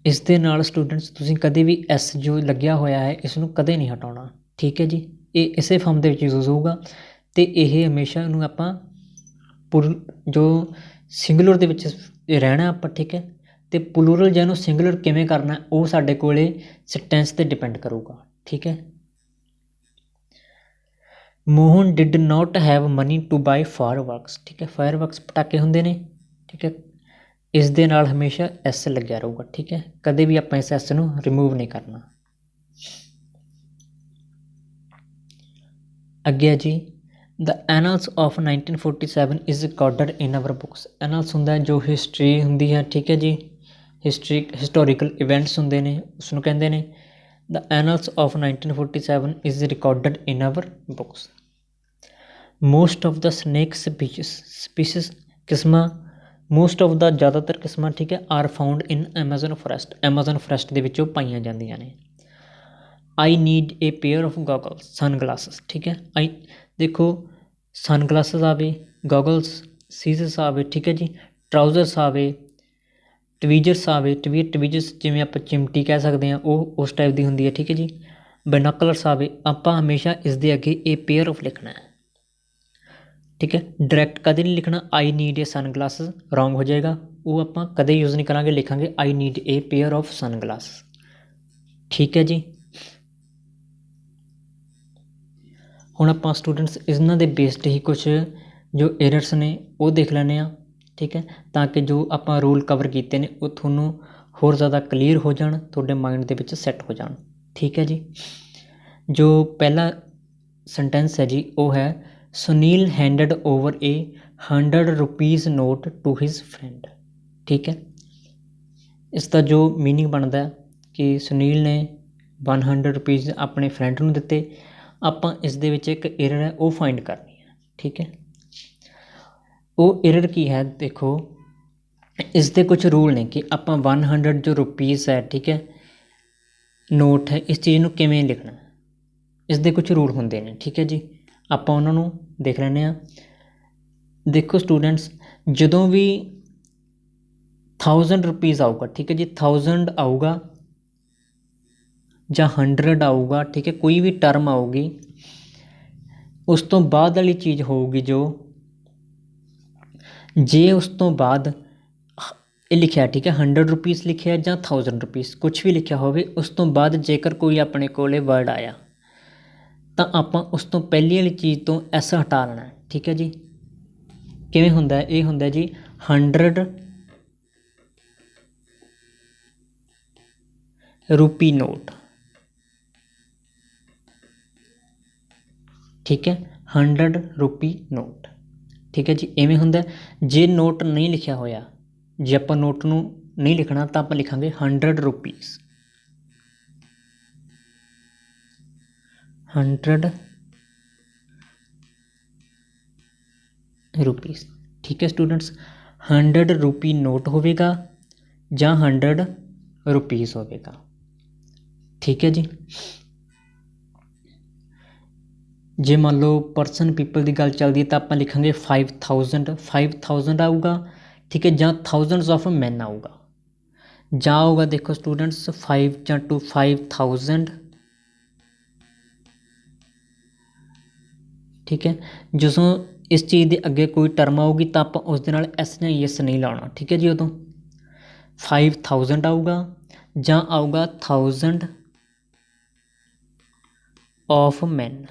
ਇਸ ਦੇ ਨਾਲ ਸਟੂਡੈਂਟਸ ਤੁਸੀਂ ਕਦੇ ਵੀ ਐਸ ਜੋ ਲੱਗਿਆ ਹੋਇਆ ਹੈ ਇਸ ਨੂੰ ਕਦੇ ਨਹੀਂ ਹਟਾਉਣਾ। ਠੀਕ ਹੈ ਜੀ, ਇਹ ਇਸੇ ਫਾਰਮ ਦੇ ਵਿੱਚ ਯੂਜ਼ ਹੋਊਗਾ ਅਤੇ ਇਹ ਹਮੇਸ਼ਾ ਇਹਨੂੰ ਆਪਾਂ ਜੋ ਸਿੰਗੂਲਰ ਦੇ ਵਿੱਚ ਰਹਿਣਾ ਆਪਾਂ, ਠੀਕ ਹੈ। ਅਤੇ ਪਲੂਰਲ ਜਾਂ ਇਹਨੂੰ ਸਿੰਗੂਲਰ ਕਿਵੇਂ ਕਰਨਾ ਉਹ ਸਾਡੇ ਕੋਲ ਸੈਂਟੈਂਸ 'ਤੇ ਡਿਪੈਂਡ ਕਰੂਗਾ, ਠੀਕ ਹੈ। Mohan did not have money to buy fireworks, ਠੀਕ ਹੈ। ਫਾਇਰਵਰਕਸ ਪਟਾਕੇ ਹੁੰਦੇ ਨੇ, ਠੀਕ ਹੈ। ਇਸ ਦੇ ਨਾਲ ਹਮੇਸ਼ਾ ਐਸ ਲੱਗਿਆ ਰਹੂਗਾ, ਠੀਕ ਹੈ। ਕਦੇ ਵੀ ਆਪਾਂ ਇਸ ਐਸ ਨੂੰ ਰਿਮੂਵ ਨਹੀਂ ਕਰਨਾ। ਅੱਗੇ ਹੈ ਜੀ, the annals of 1947 is recorded in our books. Annals ਹੁੰਦਾ ਜੋ ਹਿਸਟਰੀ ਹੁੰਦੀ ਹੈ, ਠੀਕ ਹੈ ਜੀ। ਹਿਸਟੋਰੀਕਲ ਇਵੈਂਟਸ ਹੁੰਦੇ ਨੇ, ਉਸਨੂੰ ਕਹਿੰਦੇ ਨੇ। The annals of 1947 is recorded in our books. Most of the snake species ਕਿਸਮਾਂ, ਮੋਸਟ ਆਫ ਦਾ ਜ਼ਿਆਦਾਤਰ ਕਿਸਮਾਂ, ਠੀਕ ਹੈ, are found in Amazon forest. Amazon forest ਦੇ ਵਿੱਚੋਂ ਪਾਈਆਂ ਜਾਂਦੀਆਂ ਨੇ। I need a pair of goggles, sunglasses, ਠੀਕ ਹੈ। ਦੇਖੋ ਸਨ ਗਲਾਸਿਸ ਆਵੇ, ਗੋਗਲਸ, ਸੀਜ਼ਸ ਆਵੇ, ਠੀਕ ਹੈ ਜੀ। ਟਰਾਊਜ਼ਰਸ ਆਵੇ, ਟਵੀਜਰਸ ਆਵੇ, ਟਵੀਜਰਸ ਜਿਵੇਂ ਆਪਾਂ ਚਿਮਟੀ ਕਹਿ ਸਕਦੇ ਹਾਂ, ਉਹ ਉਸ ਟਾਈਪ ਦੀ ਹੁੰਦੀ ਹੈ, ਠੀਕ ਹੈ ਜੀ। ਬਾਇਨੋਕੂਲਰਸ ਆਵੇ, ਆਪਾਂ ਹਮੇਸ਼ਾ ਇਸ ਦੇ ਅੱਗੇ ਏ ਪੇਅਰ ਆਫ ਲਿਖਣਾ ਹੈ, ਠੀਕ ਹੈ। ਡਾਇਰੈਕਟ ਕਦੇ ਨਹੀਂ ਲਿਖਣਾ I need a sunglasses, wrong ਹੋ ਜਾਏਗਾ, ਉਹ ਆਪਾਂ ਕਦੇ ਯੂਜ਼ ਨਹੀਂ ਕਰਾਂਗੇ। ਲਿਖਾਂਗੇ I need a pair of sunglasses, ਠੀਕ ਹੈ ਜੀ। ਹੁਣ ਆਪਾਂ ਸਟੂਡੈਂਟਸ ਇਹਨਾਂ ਦੇ ਬੇਸਡ ਹੀ ਕੁਛ ਜੋ ਏਰਰਸ ਨੇ ਉਹ ਦੇਖ ਲੈਂਦੇ ਹਾਂ, ਠੀਕ ਹੈ, ਤਾਂ ਕਿ ਜੋ ਆਪਾਂ ਰੂਲ ਕਵਰ ਕੀਤੇ ਨੇ ਉਹ ਤੁਹਾਨੂੰ ਹੋਰ ਜ਼ਿਆਦਾ ਕਲੀਅਰ ਹੋ ਜਾਣ, ਤੁਹਾਡੇ ਮਾਈਂਡ ਦੇ ਵਿੱਚ ਸੈੱਟ ਹੋ ਜਾਣ, ਠੀਕ ਹੈ ਜੀ। ਜੋ ਪਹਿਲਾ ਸੈਂਟੈਂਸ ਹੈ ਜੀ ਉਹ ਹੈ, Sunil handed over a 100 rupees note to his friend, ਠੀਕ ਹੈ। ਇਸ ਦਾ ਜੋ ਮੀਨਿੰਗ ਬਣਦਾ ਕਿ ਸੁਨੀਲ ਨੇ 100 ਰੁਪੀਜ਼ ਆਪਣੇ ਫਰੈਂਡ ਨੂੰ ਦਿੱਤੇ। ਆਪਾਂ ਇਸ ਦੇ ਵਿੱਚ ਇੱਕ ਏਰਰ ਹੈ ਉਹ ਫਾਈਂਡ ਕਰਨੀ ਹੈ, ਠੀਕ ਹੈ। ਉਹ ਏਰਰ ਕੀ ਹੈ, ਦੇਖੋ ਇਸ ਦੇ ਕੁਝ ਰੂਲ ਨੇ ਕਿ ਆਪਾਂ 100 ਜੋ ਰੁਪੀਜ਼ ਹੈ, ਠੀਕ ਹੈ, ਨੋਟ ਹੈ, ਇਸ ਚੀਜ਼ ਨੂੰ ਕਿਵੇਂ ਲਿਖਣਾ, ਇਸ ਦੇ ਕੁਝ ਰੂਲ ਹੁੰਦੇ ਨੇ, ਠੀਕ ਹੈ ਜੀ। ਆਪਾਂ ਉਹਨਾਂ ਨੂੰ ਦੇਖ ਲੈਂਦੇ ਹਾਂ। ਦੇਖੋ ਸਟੂਡੈਂਟਸ, ਜਦੋਂ ਵੀ 1000 ਰੁਪੀਜ਼ ਆਊਗਾ, ਠੀਕ ਹੈ ਜੀ, 1000 ਆਊਗਾ ਜਾਂ 100 ਆਊਗਾ, ਠੀਕ ਹੈ, ਕੋਈ ਵੀ ਟਰਮ ਆਊਗੀ, ਉਸ ਤੋਂ ਬਾਅਦ ਵਾਲੀ ਚੀਜ਼ ਹੋਊਗੀ ਜੋ, ਜੇ ਉਸ ਤੋਂ ਬਾਅਦ ਇਹ ਲਿਖਿਆ, ਠੀਕ ਹੈ, 100 ਰੁਪੀਜ਼ ਲਿਖਿਆ ਜਾਂ 1000 ਰੁਪੀਜ਼ ਕੁਛ ਵੀ ਲਿਖਿਆ ਹੋਵੇ, ਉਸ ਤੋਂ ਬਾਅਦ ਜੇਕਰ ਕੋਈ ਆਪਣੇ ਕੋਲ ਵਰਡ ਆਇਆ ਤਾਂ ਆਪਾਂ ਉਸ ਤੋਂ ਪਹਿਲੀ ਵਾਲੀ ਚੀਜ਼ ਤੋਂ ਐਸ ਹਟਾ ਲੈਣਾ, ਠੀਕ ਹੈ ਜੀ। ਕਿਵੇਂ ਹੁੰਦਾ, ਇਹ ਹੁੰਦਾ ਜੀ 100 ਰੁਪੀ ਨੋਟ, ਠੀਕ ਹੈ, 100 ਰੁਪੀ ਨੋਟ, ਠੀਕ ਹੈ ਜੀ। ਇਵੇਂ ਹੁੰਦਾ। ਜੇ ਨੋਟ ਨਹੀਂ ਲਿਖਿਆ ਹੋਇਆ, ਜੇ ਆਪਾਂ ਨੋਟ ਨੂੰ ਨਹੀਂ ਲਿਖਣਾ ਤਾਂ ਆਪਾਂ ਲਿਖਾਂਗੇ 100 ਰੁਪੀਜ਼, 100 ਰੁਪੀਜ਼, ਠੀਕ ਹੈ ਸਟੂਡੈਂਟਸ। 100 ਰੁਪੀ ਨੋਟ ਹੋਵੇਗਾ ਜਾਂ 100 ਰੁਪੀਜ਼ ਹੋਵੇਗਾ, ਠੀਕ ਹੈ ਜੀ। ਜੇ ਮੰਨ ਲਓ ਪਰਸਨ ਪੀਪਲ ਦੀ ਗੱਲ ਚੱਲਦੀ ਹੈ ਤਾਂ ਆਪਾਂ ਲਿਖਾਂਗੇ 5000 ਆਊਗਾ, ਠੀਕ ਹੈ, ਜਾਂ ਥਾਊਜ਼ੈਂਡਸ ਆਫ ਮੈਨ ਆਊਗਾ, ਜਾਂ ਆਊਗਾ ਦੇਖੋ ਸਟੂਡੈਂਟਸ 5 ਜਾਂ 2 5000, ਠੀਕ ਹੈ। ਜਦੋਂ ਇਸ ਚੀਜ਼ ਦੇ ਅੱਗੇ ਕੋਈ ਟਰਮ ਆਊਗੀ ਤਾਂ ਆਪਾਂ ਉਸ ਦੇ ਨਾਲ ਐਸ ਜਾਂ ਯੈਸ ਨਹੀਂ ਲਾਉਣਾ, ਠੀਕ ਹੈ ਜੀ। ਉਦੋਂ 5000 ਆਊਗਾ ਜਾਂ ਆਊਗਾ 1000 ਆਫ ਮੈਨ,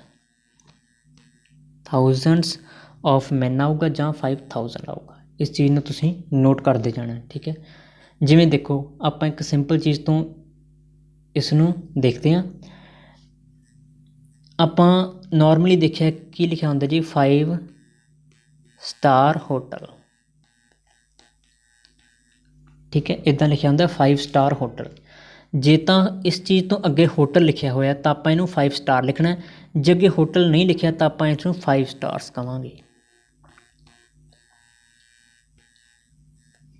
ਥਾਊਜ਼ੈਂਡਸ ਆਫ ਮੈਨ ਆਊਗਾ ਜਾਂ 5000 ਆਊਗਾ। ਇਸ ਚੀਜ਼ ਨੂੰ ਤੁਸੀਂ ਨੋਟ ਕਰਦੇ ਜਾਣਾ, ਠੀਕ ਹੈ। ਜਿਵੇਂ ਦੇਖੋ ਆਪਾਂ ਇੱਕ ਸਿੰਪਲ ਚੀਜ਼ ਤੋਂ ਇਸ ਨੂੰ ਦੇਖਦੇ ਹਾਂ। ਆਪਾਂ ਨੋਰਮਲੀ ਦੇਖਿਆ ਕੀ ਲਿਖਿਆ ਹੁੰਦਾ ਜੀ 5 ਸਟਾਰ ਹੋਟਲ, ਠੀਕ ਹੈ, ਇੱਦਾਂ ਲਿਖਿਆ ਹੁੰਦਾ 5 ਸਟਾਰ ਹੋਟਲ। ਜੇ ਤਾਂ ਇਸ ਚੀਜ਼ ਤੋਂ ਅੱਗੇ ਹੋਟਲ ਲਿਖਿਆ ਹੋਇਆ ਤਾਂ ਆਪਾਂ ਇਹਨੂੰ 5 ਸਟਾਰ ਲਿਖਣਾ। ਜੇ ਅੱਗੇ ਹੋਟਲ ਨਹੀਂ ਲਿਖਿਆ ਤਾਂ ਆਪਾਂ ਇਸ ਨੂੰ 5 ਸਟਾਰਸ ਕਹਾਂਗੇ,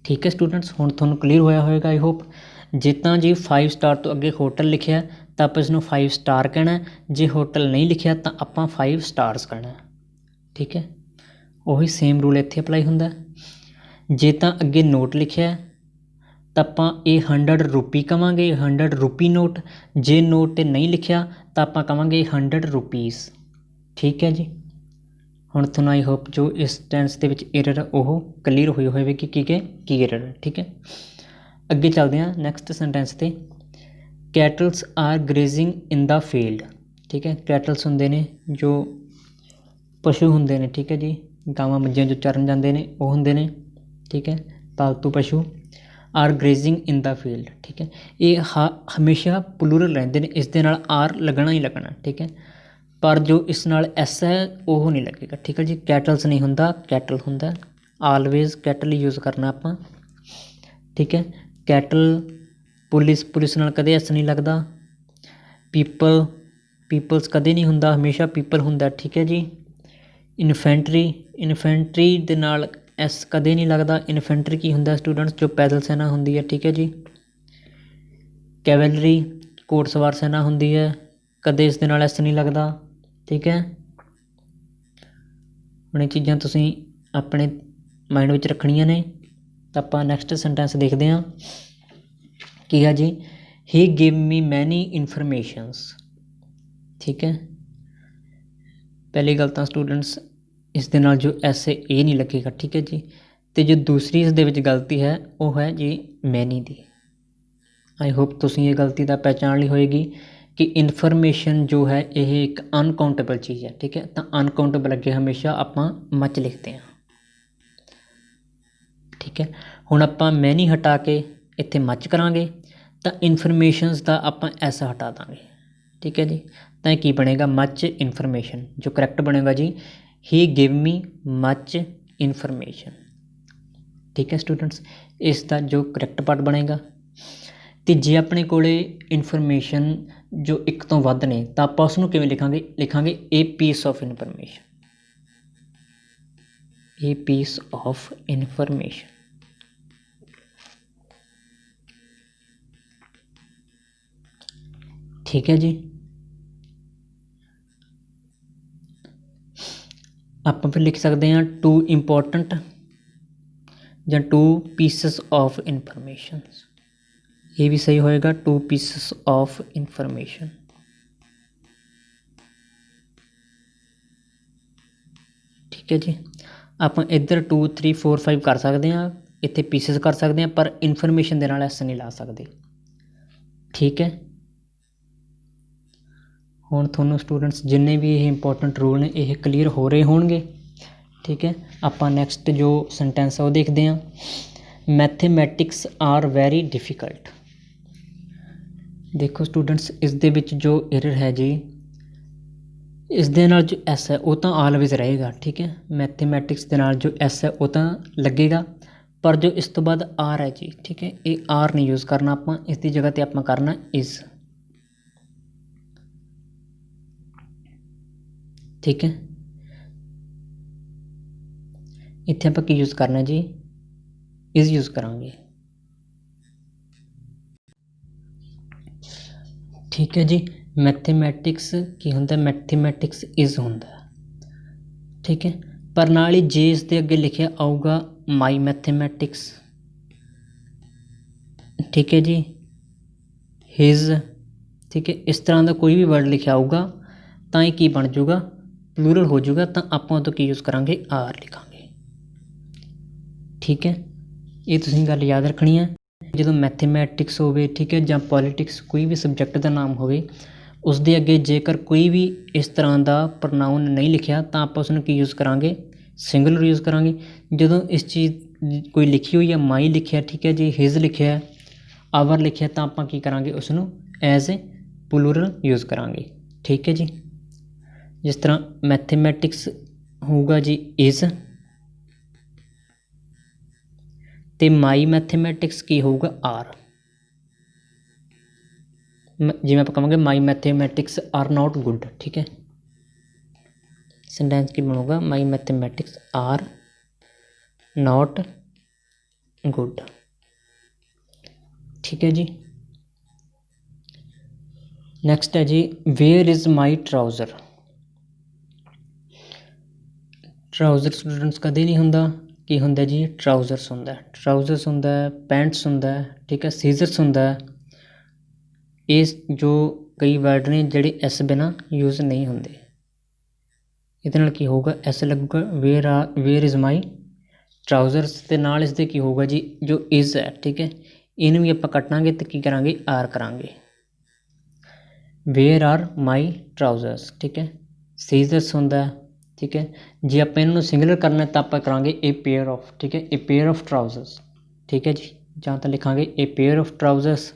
ਠੀਕ ਹੈ ਸਟੂਡੈਂਟਸ। ਹੁਣ ਤੁਹਾਨੂੰ ਕਲੀਅਰ ਹੋਇਆ ਹੋਵੇਗਾ ਆਈ ਹੋਪ। ਜੇ ਤਾਂ ਜੀ 5 ਸਟਾਰ ਤੋਂ ਅੱਗੇ ਹੋਟਲ ਲਿਖਿਆ ਤਾਂ ਆਪਾਂ ਇਸ ਨੂੰ 5 ਸਟਾਰ ਕਹਿਣਾ। ਜੇ ਹੋਟਲ ਨਹੀਂ ਲਿਖਿਆ ਤਾਂ ਆਪਾਂ 5 ਸਟਾਰਸ ਕਹਿਣਾ, ਠੀਕ ਹੈ। ਉਹੀ ਸੇਮ ਰੂਲ ਇੱਥੇ ਅਪਲਾਈ ਹੁੰਦਾ। ਜੇ ਤਾਂ ਅੱਗੇ ਨੋਟ ਲਿਖਿਆ ਤਾਂ ਆਪਾਂ ਇਹ 100 ਰੁਪੀ ਕਵਾਂਗੇ, 100 ਰੁਪੀ ਨੋਟ। ਜੇ ਨੋਟ 'ਤੇ ਨਹੀਂ ਲਿਖਿਆ ਤਾਂ ਆਪਾਂ ਕਵਾਂਗੇ 100 ਰੁਪੀਸ। ਠੀਕ ਹੈ ਜੀ। ਹੁਣ ਤੁਹਾਨੂੰ ਆਈ ਹੋਪ ਜੋ ਇਸ ਟੈਂਸ ਦੇ ਵਿੱਚ ਏਰਰ ਉਹ ਕਲੀਅਰ ਹੋਈ ਹੋਵੇਗੀ ਕੀ ਏਰਰ ਹੈ। ਠੀਕ ਹੈ, ਅੱਗੇ ਚੱਲਦੇ ਹਾਂ ਨੈਕਸਟ ਸੈਂਟੈਂਸ 'ਤੇ। ਕੈਟਲਸ ਆਰ ਗ੍ਰੇਜ਼ਿੰਗ ਇਨ ਦਾ ਫੀਲਡ। ਠੀਕ ਹੈ, ਕੈਟਲਸ ਹੁੰਦੇ ਨੇ ਜੋ ਪਸ਼ੂ ਹੁੰਦੇ ਨੇ। ਠੀਕ ਹੈ ਜੀ, ਗਾਵਾਂ ਮੱਝਾਂ ਜੋ ਚਰਨ ਜਾਂਦੇ ਨੇ ਉਹ ਹੁੰਦੇ ਨੇ। ਠੀਕ ਹੈ, ਪਾਲਤੂ ਪਸ਼ੂ। ਆਰ ਗ੍ਰੇਜ਼ਿੰਗ ਇਨ ਦਾ ਫੀਲਡ। ਠੀਕ ਹੈ, ਇਹ ਹਮੇਸ਼ਾ ਪਲੂਰਲ ਰਹਿੰਦੇ ਨੇ, ਇਸ ਦੇ ਨਾਲ ਆਰ ਲੱਗਣਾ ਹੀ ਲੱਗਣਾ। ਠੀਕ ਹੈ, ਪਰ ਜੋ ਇਸ ਨਾਲ ਐਸ ਹੈ ਉਹ ਨਹੀਂ ਲੱਗੇਗਾ। ਠੀਕ ਹੈ ਜੀ, ਕੈਟਲਸ ਨਹੀਂ ਹੁੰਦਾ, ਕੈਟਲ ਹੁੰਦਾ। ਆਲਵੇਜ਼ ਕੈਟਲ ਯੂਜ਼ ਕਰਨਾ ਆਪਾਂ। ਠੀਕ ਹੈ, ਕੈਟਲ। ਪੁਲਿਸ ਨਾਲ ਕਦੇ ਐਸ ਨਹੀਂ ਲੱਗਦਾ। ਪੀਪਲਸ ਕਦੇ ਨਹੀਂ ਹੁੰਦਾ, ਹਮੇਸ਼ਾ ਪੀਪਲ ਹੁੰਦਾ। ਠੀਕ ਹੈ ਜੀ। ਇਨਫੈਂਟਰੀ ਦੇ ਨਾਲ ਐਸ ਕਦੇ ਨਹੀਂ ਲੱਗਦਾ। ਇਨਫੈਂਟਰੀ ਕੀ ਹੁੰਦਾ ਸਟੂਡੈਂਟਸ? ਜੋ ਪੈਦਲ ਸੈਨਾ ਹੁੰਦੀ ਹੈ। ਠੀਕ ਹੈ ਜੀ। ਕੈਵਲਰੀ ਘੋੜਸਵਾਰ ਸੈਨਾ ਹੁੰਦੀ ਹੈ, ਕਦੇ ਇਸ ਦੇ ਨਾਲ ਐਸ ਨਹੀਂ ਲੱਗਦਾ। ਠੀਕ ਹੈ, ਹੁਣ ਇਹ ਚੀਜ਼ਾਂ ਤੁਸੀਂ ਆਪਣੇ ਮਾਈਂਡ ਵਿੱਚ ਰੱਖਣੀਆਂ ਨੇ। ਤਾਂ ਆਪਾਂ ਨੈਕਸਟ ਸੈਂਟੈਂਸ ਦੇਖਦੇ ਹਾਂ। ਕੀ ਹੈ ਜੀ? ਹੀ ਗਿਵ ਮੀ ਮੈਨੀ ਇਨਫੋਰਮੇਸ਼ਨਸ। ਠੀਕ ਹੈ, ਪਹਿਲੀ ਗੱਲ ਤਾਂ ਸਟੂਡੈਂਟਸ ਇਸ ਦੇ ਨਾਲ ਜੋ ਐਸ ਹੈ ਇਹ ਨਹੀਂ ਲੱਗੇਗਾ। ਠੀਕ ਹੈ ਜੀ। ਅਤੇ ਜੋ ਦੂਸਰੀ ਇਸ ਦੇ ਵਿੱਚ ਗਲਤੀ ਹੈ ਉਹ ਹੈ ਜੀ ਮੈਨੀ ਦੀ। ਆਈ ਹੋਪ ਤੁਸੀਂ ਇਹ ਗਲਤੀ ਦਾ ਪਹਿਚਾਣ ਲਈ ਹੋਏਗੀ ਕਿ ਇਨਫੋਰਮੇਸ਼ਨ ਜੋ ਹੈ ਇਹ ਇੱਕ ਅਨਕਾਊਂਟੇਬਲ ਚੀਜ਼ ਹੈ। ਠੀਕ ਹੈ, ਤਾਂ ਅਨਕਾਊਂਟੇਬਲ ਅੱਗੇ ਹਮੇਸ਼ਾ ਆਪਾਂ ਮਚ ਲਿਖਦੇ ਹਾਂ। ਠੀਕ ਹੈ, ਹੁਣ ਆਪਾਂ ਮੈਨੀ ਹਟਾ ਕੇ ਇੱਥੇ ਮਚ ਕਰਾਂਗੇ ਤਾਂ ਇਨਫੋਰਮੇਸ਼ਨਸ ਦਾ ਆਪਾਂ ਐਸ ਹਟਾ ਦਾਂਗੇ। ਠੀਕ ਹੈ ਜੀ, ਤਾਂ ਇਹ ਕੀ ਬਣੇਗਾ? Much information. ਜੋ ਕਰੈਕਟ ਬਣੇਗਾ ਜੀ, ਹੀ ਗਿਵ ਮੀ ਮਚ ਇਨਫੋਰਮੇਸ਼ਨ। ਠੀਕ ਹੈ ਸਟੂਡੈਂਟਸ, ਇਸ ਦਾ ਜੋ ਕਰੈਕਟ ਪਾਰਟ ਬਣੇਗਾ। ਅਤੇ ਜੇ ਆਪਣੇ ਕੋਲ ਇਨਫੋਰਮੇਸ਼ਨ ਜੋ ਇੱਕ ਤੋਂ ਵੱਧ ਨੇ ਤਾਂ ਆਪਾਂ ਉਸ ਨੂੰ ਕਿਵੇਂ ਲਿਖਾਂਗੇ a piece of information. A piece of information. ਠੀਕ ਹੈ ਜੀ। ਆਪਾਂ ਫਿਰ ਲਿਖ ਸਕਦੇ ਹਾਂ ਟੂ ਇੰਪੋਰਟੈਂਟ ਜਾਂ ਟੂ ਪੀਸਸ ਆਫ ਇਨਫੋਰਮੇਸ਼ਨ। ਇਹ ਵੀ ਸਹੀ ਹੋਏਗਾ, ਟੂ ਪੀਸਸ ਆਫ ਇਨਫੋਰਮੇਸ਼ਨ। ਠੀਕ ਹੈ ਜੀ, ਆਪਾਂ ਇੱਧਰ 2 3 4 5 ਕਰ ਸਕਦੇ ਹਾਂ, ਇੱਥੇ ਪੀਸਸ ਕਰ ਸਕਦੇ ਹਾਂ, ਪਰ ਇਨਫੋਰਮੇਸ਼ਨ ਦੇ ਨਾਲ ਐਸ ਨਹੀਂ ਲਾ ਸਕਦੇ। ਠੀਕ ਹੈ, ਹੁਣ ਤੁਹਾਨੂੰ ਸਟੂਡੈਂਟਸ ਜਿੰਨੇ ਵੀ ਇਹ ਇੰਪੋਰਟੈਂਟ ਰੂਲ ਨੇ ਇਹ ਕਲੀਅਰ ਹੋ ਰਹੇ ਹੋਣਗੇ। ਠੀਕ ਹੈ, ਆਪਾਂ ਨੈਕਸਟ ਜੋ ਸੈਂਟੈਂਸ ਆ ਉਹ ਦੇਖਦੇ ਹਾਂ। Mathematics are very difficult. ਦੇਖੋ ਸਟੂਡੈਂਟਸ ਇਸ ਦੇ ਵਿੱਚ ਜੋ ਏਰਰ ਹੈ ਜੀ, ਇਸ ਦੇ ਨਾਲ ਜੋ ਐਸ ਹੈ ਉਹ ਤਾਂ ਆਲਵੇਜ਼ ਰਹੇਗਾ। ਠੀਕ ਹੈ, ਮੈਥੇਮੈਟਿਕਸ ਦੇ ਨਾਲ ਜੋ ਐਸ ਹੈ ਉਹ ਤਾਂ ਲੱਗੇਗਾ, ਪਰ ਜੋ ਇਸ ਤੋਂ ਬਾਅਦ ਆਰ ਹੈ ਜੀ, ਠੀਕ ਹੈ, ਇਹ ਆਰ ਨਹੀਂ ਯੂਜ਼ ਕਰਨਾ ਆਪਾਂ, ਇਸ ਦੀ ਜਗ੍ਹਾ 'ਤੇ ਆਪਾਂ ਕਰਨਾ ਇਜ਼। ਠੀਕ ਹੈ, ਇੱਥੇ ਆਪਾਂ ਕੀ ਯੂਜ਼ ਕਰਨਾ ਜੀ? ਇਜ਼ ਯੂਜ਼ ਕਰਾਂਗੇ। ਠੀਕ ਹੈ ਜੀ, ਮੈਥੇਮੈਟਿਕਸ ਕੀ ਹੁੰਦਾ? ਮੈਥੇਮੈਟਿਕਸ ਇਜ਼ ਹੁੰਦਾ। ਠੀਕ ਹੈ, ਪਰ ਨਾਲ ਹੀ ਜੇ ਇਸ ਦੇ ਅੱਗੇ ਲਿਖਿਆ ਆਊਗਾ ਮਾਈ ਮੈਥੇਮੈਟਿਕਸ। ਠੀਕ ਹੈ ਜੀ, ਹਿਜ਼। ਠੀਕ ਹੈ, ਇਸ ਤਰ੍ਹਾਂ ਦਾ ਕੋਈ ਵੀ ਵਰਡ ਲਿਖਿਆ ਆਊਗਾ ਤਾਂ ਇਹ ਕੀ ਬਣ ਜਾਊਗਾ? ਪਲੂਰਲ ਹੋ ਜਾਊਗਾ, ਤਾਂ ਆਪਾਂ ਉਹ ਤੋਂ ਕੀ ਯੂਜ਼ ਕਰਾਂਗੇ? ਆਰ ਲਿਖਾਂਗੇ। ਠੀਕ ਹੈ, ਇਹ ਤੁਸੀਂ ਗੱਲ ਯਾਦ ਰੱਖਣੀ ਹੈ। ਜਦੋਂ ਮੈਥੇਮੈਟਿਕਸ ਹੋਵੇ, ਠੀਕ ਹੈ, ਜਾਂ ਪੋਲੀਟਿਕਸ, ਕੋਈ ਵੀ ਸਬਜੈਕਟ ਦਾ ਨਾਮ ਹੋਵੇ, ਉਸ ਦੇ ਅੱਗੇ ਜੇਕਰ ਕੋਈ ਵੀ ਇਸ ਤਰ੍ਹਾਂ ਦਾ ਪ੍ਰੋਨਾਊਨ ਨਹੀਂ ਲਿਖਿਆ ਤਾਂ ਆਪਾਂ ਉਸਨੂੰ ਕੀ ਯੂਜ਼ ਕਰਾਂਗੇ? ਸਿੰਗੂਲਰ ਯੂਜ਼ ਕਰਾਂਗੇ। ਜਦੋਂ ਇਸ ਚੀਜ਼ ਕੋਈ ਲਿਖੀ ਹੋਈ ਹੈ, ਮਾਈ ਲਿਖਿਆ, ਠੀਕ ਹੈ ਜੀ, ਹਿਜ਼ ਲਿਖਿਆ, ਆਵਰ ਲਿਖਿਆ, ਤਾਂ ਆਪਾਂ ਕੀ ਕਰਾਂਗੇ? ਉਸਨੂੰ ਐਜ਼ ਏ ਪਲੂਰਲ ਯੂਜ਼ ਕਰਾਂਗੇ। ਠੀਕ ਹੈ ਜੀ, ਜਿਸ ਤਰ੍ਹਾਂ ਮੈਥੇਮੈਟਿਕਸ ਹੋਊਗਾ ਜੀ ਇਜ਼, ਅਤੇ ਮਾਈ ਮੈਥੇਮੈਟਿਕਸ ਕੀ ਹੋਊਗਾ? ਆਰ। ਜਿਵੇਂ ਆਪਾਂ ਕਹਾਂਗੇ ਮਾਈ ਮੈਥੇਮੈਟਿਕਸ ਆਰ ਨੋਟ ਗੁੱਡ। ਠੀਕ ਹੈ, ਸੈਂਟੈਂਸ ਕੀ ਬਣੂਗਾ? ਮਾਈ ਮੈਥੇਮੈਟਿਕਸ ਆਰ ਨੋਟ ਗੁੱਡ। ਠੀਕ ਹੈ ਜੀ, ਨੈਕਸਟ ਹੈ ਜੀ where is my trouser. Trouser students ਕਦੇ ਨਹੀਂ ਹੁੰਦਾ, ਕੀ ਹੁੰਦਾ ਜੀ, ਟਰਾਊਜ਼ਰਸ ਹੁੰਦਾ, ਟਰਾਊਜ਼ਰਸ ਹੁੰਦਾ, ਪੈਂਟਸ ਹੁੰਦਾ, ਠੀਕ ਹੈ, ਸੀਜ਼ਰਸ ਹੁੰਦਾ। ਇਹ ਜੋ ਕਈ ਵਰਡ ਨੇ ਜਿਹੜੇ ਇਸ ਬਿਨਾਂ ਯੂਜ਼ ਨਹੀਂ ਹੁੰਦੇ। ਇਹਦੇ ਨਾਲ ਕੀ ਹੋਊਗਾ, ਐਸ ਲੱਗੂਗਾ ਵੇਅਰ ਇਜ਼ ਮਾਈ ਟਰਾਊਜ਼ਰਸ, ਤੇ ਨਾਲ ਇਸ ਦੇ ਕੀ ਹੋਊਗਾ ਜੀ, ਜੋ ਇਜ਼ ਹੈ, ਠੀਕ ਹੈ, ਇਹਨੂੰ ਵੀ ਆਪਾਂ ਕੱਟਾਂਗੇ ਤੇ ਕੀ ਕਰਾਂਗੇ, ਆਰ ਕਰਾਂਗੇ। ਵੇਅਰ ਆਰ ਮਾਈ ਟਰਾਊਜ਼ਰਸ, ਠੀਕ ਹੈ। ਸੀਜ਼ਰਸ ਹੁੰਦਾ, ਠੀਕ ਹੈ। ਜੇ ਆਪਾਂ ਇਹਨਾਂ ਨੂੰ ਸਿੰਗਲਰ ਕਰਨਾ ਤਾਂ ਆਪਾਂ ਕਰਾਂਗੇ ਏ ਪੇਅਰ ਆਫ, ਠੀਕ ਹੈ, ਏ ਪੇਅਰ ਆਫ ਟਰਾਊਜ਼ਰਸ, ਠੀਕ ਹੈ ਜੀ। ਜਾਂ ਤਾਂ ਲਿਖਾਂਗੇ ਏ ਪੇਅਰ ਆਫ ਟਰਾਊਜ਼ਰਸ,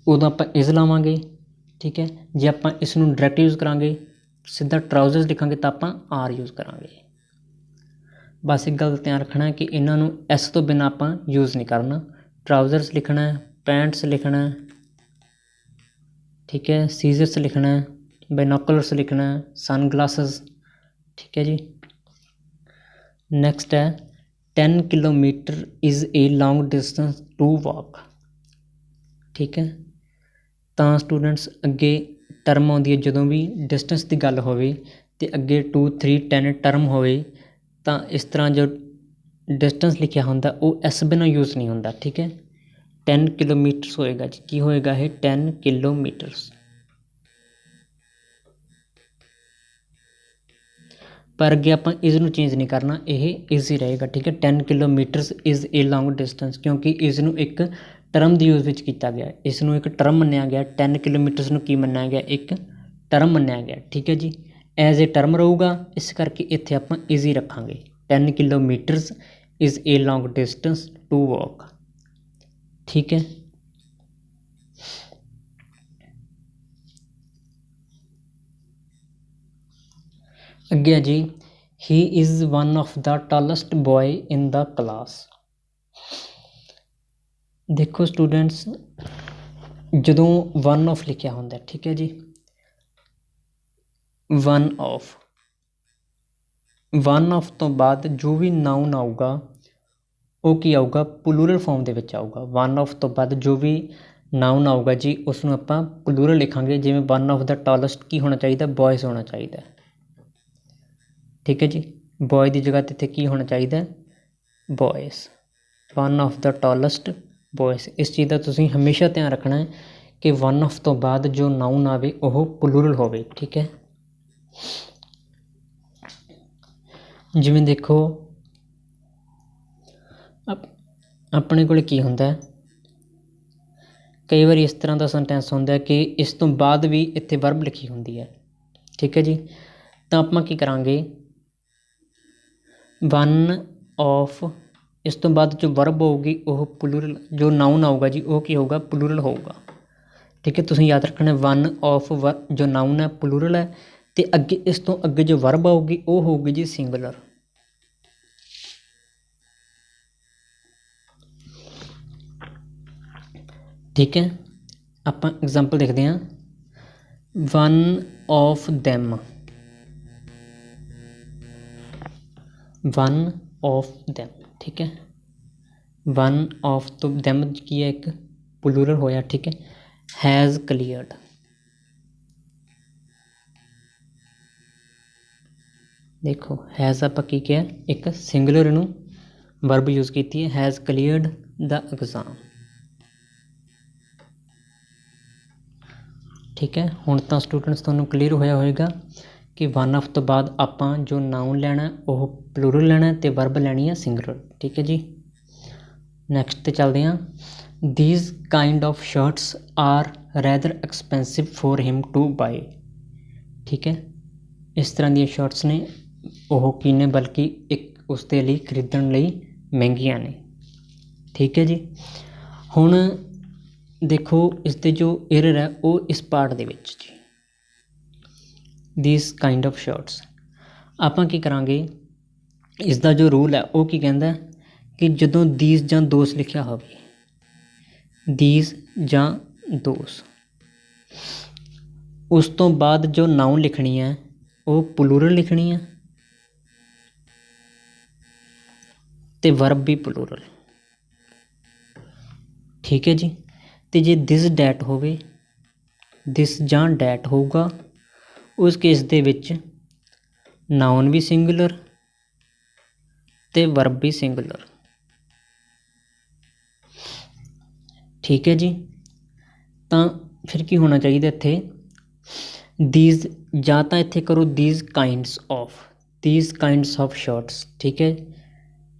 ਉਦੋਂ ਆਪਾਂ ਇਜ਼ ਲਾਵਾਂਗੇ, ਠੀਕ ਹੈ। ਜੇ ਆਪਾਂ ਇਸ ਨੂੰ ਡਾਇਰੈਕਟ ਯੂਜ਼ ਕਰਾਂਗੇ, ਸਿੱਧਾ ਟਰਾਊਜ਼ਰਸ ਲਿਖਾਂਗੇ ਤਾਂ ਆਪਾਂ ਆਰ ਯੂਜ਼ ਕਰਾਂਗੇ। ਬਸ ਇੱਕ ਗੱਲ ਦਾ ਧਿਆਨ ਰੱਖਣਾ ਕਿ ਇਹਨਾਂ ਨੂੰ ਐਸ ਤੋਂ ਬਿਨਾਂ ਆਪਾਂ ਯੂਜ਼ ਨਹੀਂ ਕਰਨਾ। ਟਰਾਊਜ਼ਰਸ ਲਿਖਣਾ, ਪੈਂਟਸ ਲਿਖਣਾ, ਠੀਕ ਹੈ, ਸੀਜ਼ਰਸ ਲਿਖਣਾ, ਬਾਈਨੋਕੂਲਰਸ ਲਿਖਣਾ, ਸਨ ਗਲਾਸਿਸ, ਠੀਕ ਹੈ ਜੀ। ਨੈਕਸਟ ਹੈ 10 kilometre is a long distance to walk, ਠੀਕ ਹੈ। ਤਾਂ ਸਟੂਡੈਂਟਸ ਅੱਗੇ ਟਰਮ ਆਉਂਦੀ ਹੈ ਜਦੋਂ ਵੀ ਡਿਸਟੈਂਸ ਦੀ ਗੱਲ ਹੋਵੇ ਅਤੇ ਅੱਗੇ 2 3 10 ਟਰਮ ਹੋਵੇ ਤਾਂ ਇਸ ਤਰ੍ਹਾਂ ਜੋ ਡਿਸਟੈਂਸ ਲਿਖਿਆ ਹੁੰਦਾ ਉਹ ਇਸ ਬਿਨਾਂ ਯੂਜ਼ ਨਹੀਂ ਹੁੰਦਾ, ਠੀਕ ਹੈ। 10 ਕਿਲੋਮੀਟਰਸ ਹੋਏਗਾ ਜੀ, ਕੀ ਹੋਏਗਾ ਇਹ 10 ਕਿਲੋਮੀਟਰਸ। ਪਰ ਅੱਗੇ ਆਪਾਂ ਇਸ ਨੂੰ ਚੇਂਜ ਨਹੀਂ ਕਰਨਾ, ਇਹ ਇਜ਼ ਹੀ ਰਹੇਗਾ, ਠੀਕ ਹੈ। 10 kilometres is a long distance, ਕਿਉਂਕਿ ਇਸ ਨੂੰ ਇੱਕ ਟਰਮ ਦੀ ਯੂਜ਼ ਵਿੱਚ ਕੀਤਾ ਗਿਆ, ਇਸ ਨੂੰ ਇੱਕ ਟਰਮ ਮੰਨਿਆ ਗਿਆ। 10 ਕਿਲੋਮੀਟਰਸ ਨੂੰ ਕੀ ਮੰਨਿਆ ਗਿਆ, ਇੱਕ ਟਰਮ ਮੰਨਿਆ ਗਿਆ, ਠੀਕ ਹੈ ਜੀ। ਐਜ਼ ਏ ਟਰਮ ਰਹੂਗਾ, ਇਸ ਕਰਕੇ ਇੱਥੇ ਆਪਾਂ ਇਜ਼ ਹੀ ਰੱਖਾਂਗੇ। 10 kilometres is a long distance to walk, ਠੀਕ ਹੈ। ਅੱਗੇ ਹੈ ਜੀ he is one of the tallest boy in the class. ਦੇਖੋ ਸਟੂਡੈਂਟਸ, ਜਦੋਂ ਵਨ ਆਫ ਲਿਖਿਆ ਹੁੰਦਾ, ਠੀਕ ਹੈ ਜੀ, ਵਨ ਆਫ ਤੋਂ ਬਾਅਦ ਜੋ ਵੀ ਨਾਊਨ ਆਊਗਾ ਉਹ ਕੀ ਆਊਗਾ, ਪਲੂਰਲ ਫਾਰਮ ਦੇ ਵਿੱਚ ਆਊਗਾ। ਵਨ ਆਫ ਤੋਂ ਬਾਅਦ ਜੋ ਵੀ ਨਾਊਨ ਆਊਗਾ ਜੀ ਉਸ ਨੂੰ ਆਪਾਂ ਪਲੂਰਲ ਲਿਖਾਂਗੇ। ਜਿਵੇਂ ਵਨ ਆਫ ਦਾ ਟਾਲੈਸਟ ਕੀ ਹੋਣਾ ਚਾਹੀਦਾ, ਬॉयਜ਼ ਹੋਣਾ ਚਾਹੀਦਾ, ਠੀਕ ਹੈ ਜੀ। ਬॉय ਦੀ ਜਗ੍ਹਾ 'ਤੇ ਇੱਥੇ ਕੀ ਹੋਣਾ ਚਾਹੀਦਾ, ਬॉयਜ਼। ਵਨ ਆਫ ਦਾ ਟਾਲੈਸਟ ਬॉयਜ਼, ਇਸ ਚੀਜ਼ ਦਾ ਤੁਸੀਂ ਹਮੇਸ਼ਾ ਧਿਆਨ ਰੱਖਣਾ ਹੈ ਕਿ ਵਨ ਆਫ ਤੋਂ ਬਾਅਦ ਜੋ ਨਾਊਨ ਆਵੇ ਉਹ ਪਲੂਰਲ ਹੋਵੇ, ਠੀਕ ਹੈ। ਜਿਵੇਂ ਦੇਖੋ ਆਪਣੇ ਕੋਲ ਕੀ ਹੁੰਦਾ, ਕਈ ਵਾਰੀ ਇਸ ਤਰ੍ਹਾਂ ਦਾ ਸੈਂਟੈਂਸ ਹੁੰਦਾ ਕਿ ਇਸ ਤੋਂ ਬਾਅਦ ਵੀ ਇੱਥੇ ਵਰਬ ਲਿਖੀ ਹੁੰਦੀ ਹੈ, ਠੀਕ ਹੈ ਜੀ। ਤਾਂ ਆਪਾਂ ਕੀ ਕਰਾਂਗੇ, ਵਨ ਆਫ, ਇਸ ਤੋਂ ਬਾਅਦ ਜੋ ਵਰਬ ਹੋਊਗੀ ਉਹ ਪਲੂਰਲ, ਜੋ ਨਾਊਨ ਆਊਗਾ ਜੀ ਉਹ ਕੀ ਹੋਊਗਾ, ਪਲੂਰਲ ਹੋਊਗਾ, ਠੀਕ ਹੈ। ਤੁਸੀਂ ਯਾਦ ਰੱਖਣਾ ਵਨ ਆਫ ਜੋ ਨਾਊਨ ਹੈ ਪਲੂਰਲ ਹੈ, ਅਤੇ ਅੱਗੇ ਇਸ ਤੋਂ ਅੱਗੇ ਜੋ ਵਰਬ ਆਊਗੀ ਉਹ ਹੋਊਗੀ ਜੀ ਸਿੰਗੂਲਰ, ਠੀਕ ਹੈ। ਆਪਾਂ ਐਗਜ਼ਾਮਪਲ ਦੇਖਦੇ ਹਾਂ, one of them, one of them, ਠੀਕ ਹੈ। ਵਨ ਆਫ ਤੋਂ ਦੈਮ ਕੀ ਹੈ, ਇੱਕ ਪਲੂਰਲ ਹੋਇਆ, ਠੀਕ ਹੈ। ਹੈਜ਼ ਕਲੀਅਰਡ, ਦੇਖੋ ਹੈਜ਼ ਆਪਾਂ ਕੀ ਕਿਹਾ, ਇੱਕ ਸਿੰਗੂਲਰ ਨੂੰ ਵਰਬ ਯੂਜ਼ ਕੀਤੀ ਹੈ, ਹੈਜ਼ ਕਲੀਅਰਡ ਦਾ ਐਗਜ਼ਾਮ, ਠੀਕ ਹੈ। ਹੁਣ ਤਾਂ ਸਟੂਡੈਂਟਸ ਤੁਹਾਨੂੰ ਕਲੀਅਰ ਹੋਇਆ ਹੋਏਗਾ ਕਿ ਵਨ ਆਫ ਤੋਂ ਬਾਅਦ ਆਪਾਂ ਜੋ ਨਾਊਨ ਲੈਣਾ ਉਹ ਪਲੂਰਲ ਲੈਣਾ ਅਤੇ ਵਰਬ ਲੈਣੀ ਹੈ ਸਿੰਗੂਲਰ, ਠੀਕ ਹੈ ਜੀ। ਨੈਕਸਟ 'ਤੇ ਚੱਲਦੇ ਹਾਂ। These kind of shirts are rather expensive for him to buy, ਠੀਕ ਹੈ। ਇਸ ਤਰ੍ਹਾਂ ਦੀਆਂ ਸ਼ਰਟਸ ਨੇ ਉਹ ਕੀ ਨੇ, ਬਲਕਿ ਇੱਕ ਉਸ ਦੇ ਲਈ ਖਰੀਦਣ ਲਈ ਮਹਿੰਗੀਆਂ ਨੇ, ਠੀਕ ਹੈ ਜੀ। ਹੁਣ ਦੇਖੋ ਇਸ ਦੇ ਜੋ ਏਰਰ ਹੈ ਉਹ ਇਸ ਪਾਰਟ ਦੇ ਵਿੱਚ ਜੀ, ਥੀਸ ਕਾਈਂਡ ਆਫ ਸ਼ਰਟਸ। ਆਪਾਂ ਕੀ ਕਰਾਂਗੇ, ਇਸ ਦਾ ਜੋ ਰੂਲ ਹੈ ਉਹ ਕੀ ਕਹਿੰਦਾ ਕਿ ਜਦੋਂ ਥੀਸ ਜਾਂ ਦੋਸ ਲਿਖਿਆ ਹੋਵੇ, ਥੀਸ ਜਾਂ ਦੋਸ, ਉਸ ਤੋਂ ਬਾਅਦ ਜੋ ਨਾਊਨ ਲਿਖਣੀ ਹੈ ਉਹ ਪਲੂਰਲ ਲਿਖਣੀ ਹੈ ਅਤੇ ਵਰਬ ਵੀ ਪਲੂਰਲ, ਠੀਕ ਹੈ ਜੀ। ਅਤੇ ਜੇ ਦਿਸ ਡੈਟ ਹੋਵੇ, ਦਿਸ ਜਾਂ ਡੈਟ ਹੋਊਗਾ, ਉਸ ਕੇਸ ਦੇ ਵਿੱਚ ਨਾਊਨ ਵੀ ਸਿੰਗੂਲਰ ਤੇ ਵਰਬ ਵੀ ਸਿੰਗੂਲਰ। ਠੀਕ ਹੈ ਜੀ। ਤਾਂ ਫਿਰ ਕੀ ਹੋਣਾ ਚਾਹੀਦਾ ਇੱਥੇ, ਦੀਜ਼, ਜਾਂ ਤਾਂ ਇੱਥੇ ਕਰੋ ਦੀਜ਼ ਕਾइंड्स ऑफ शर्ट्स। ठीक है,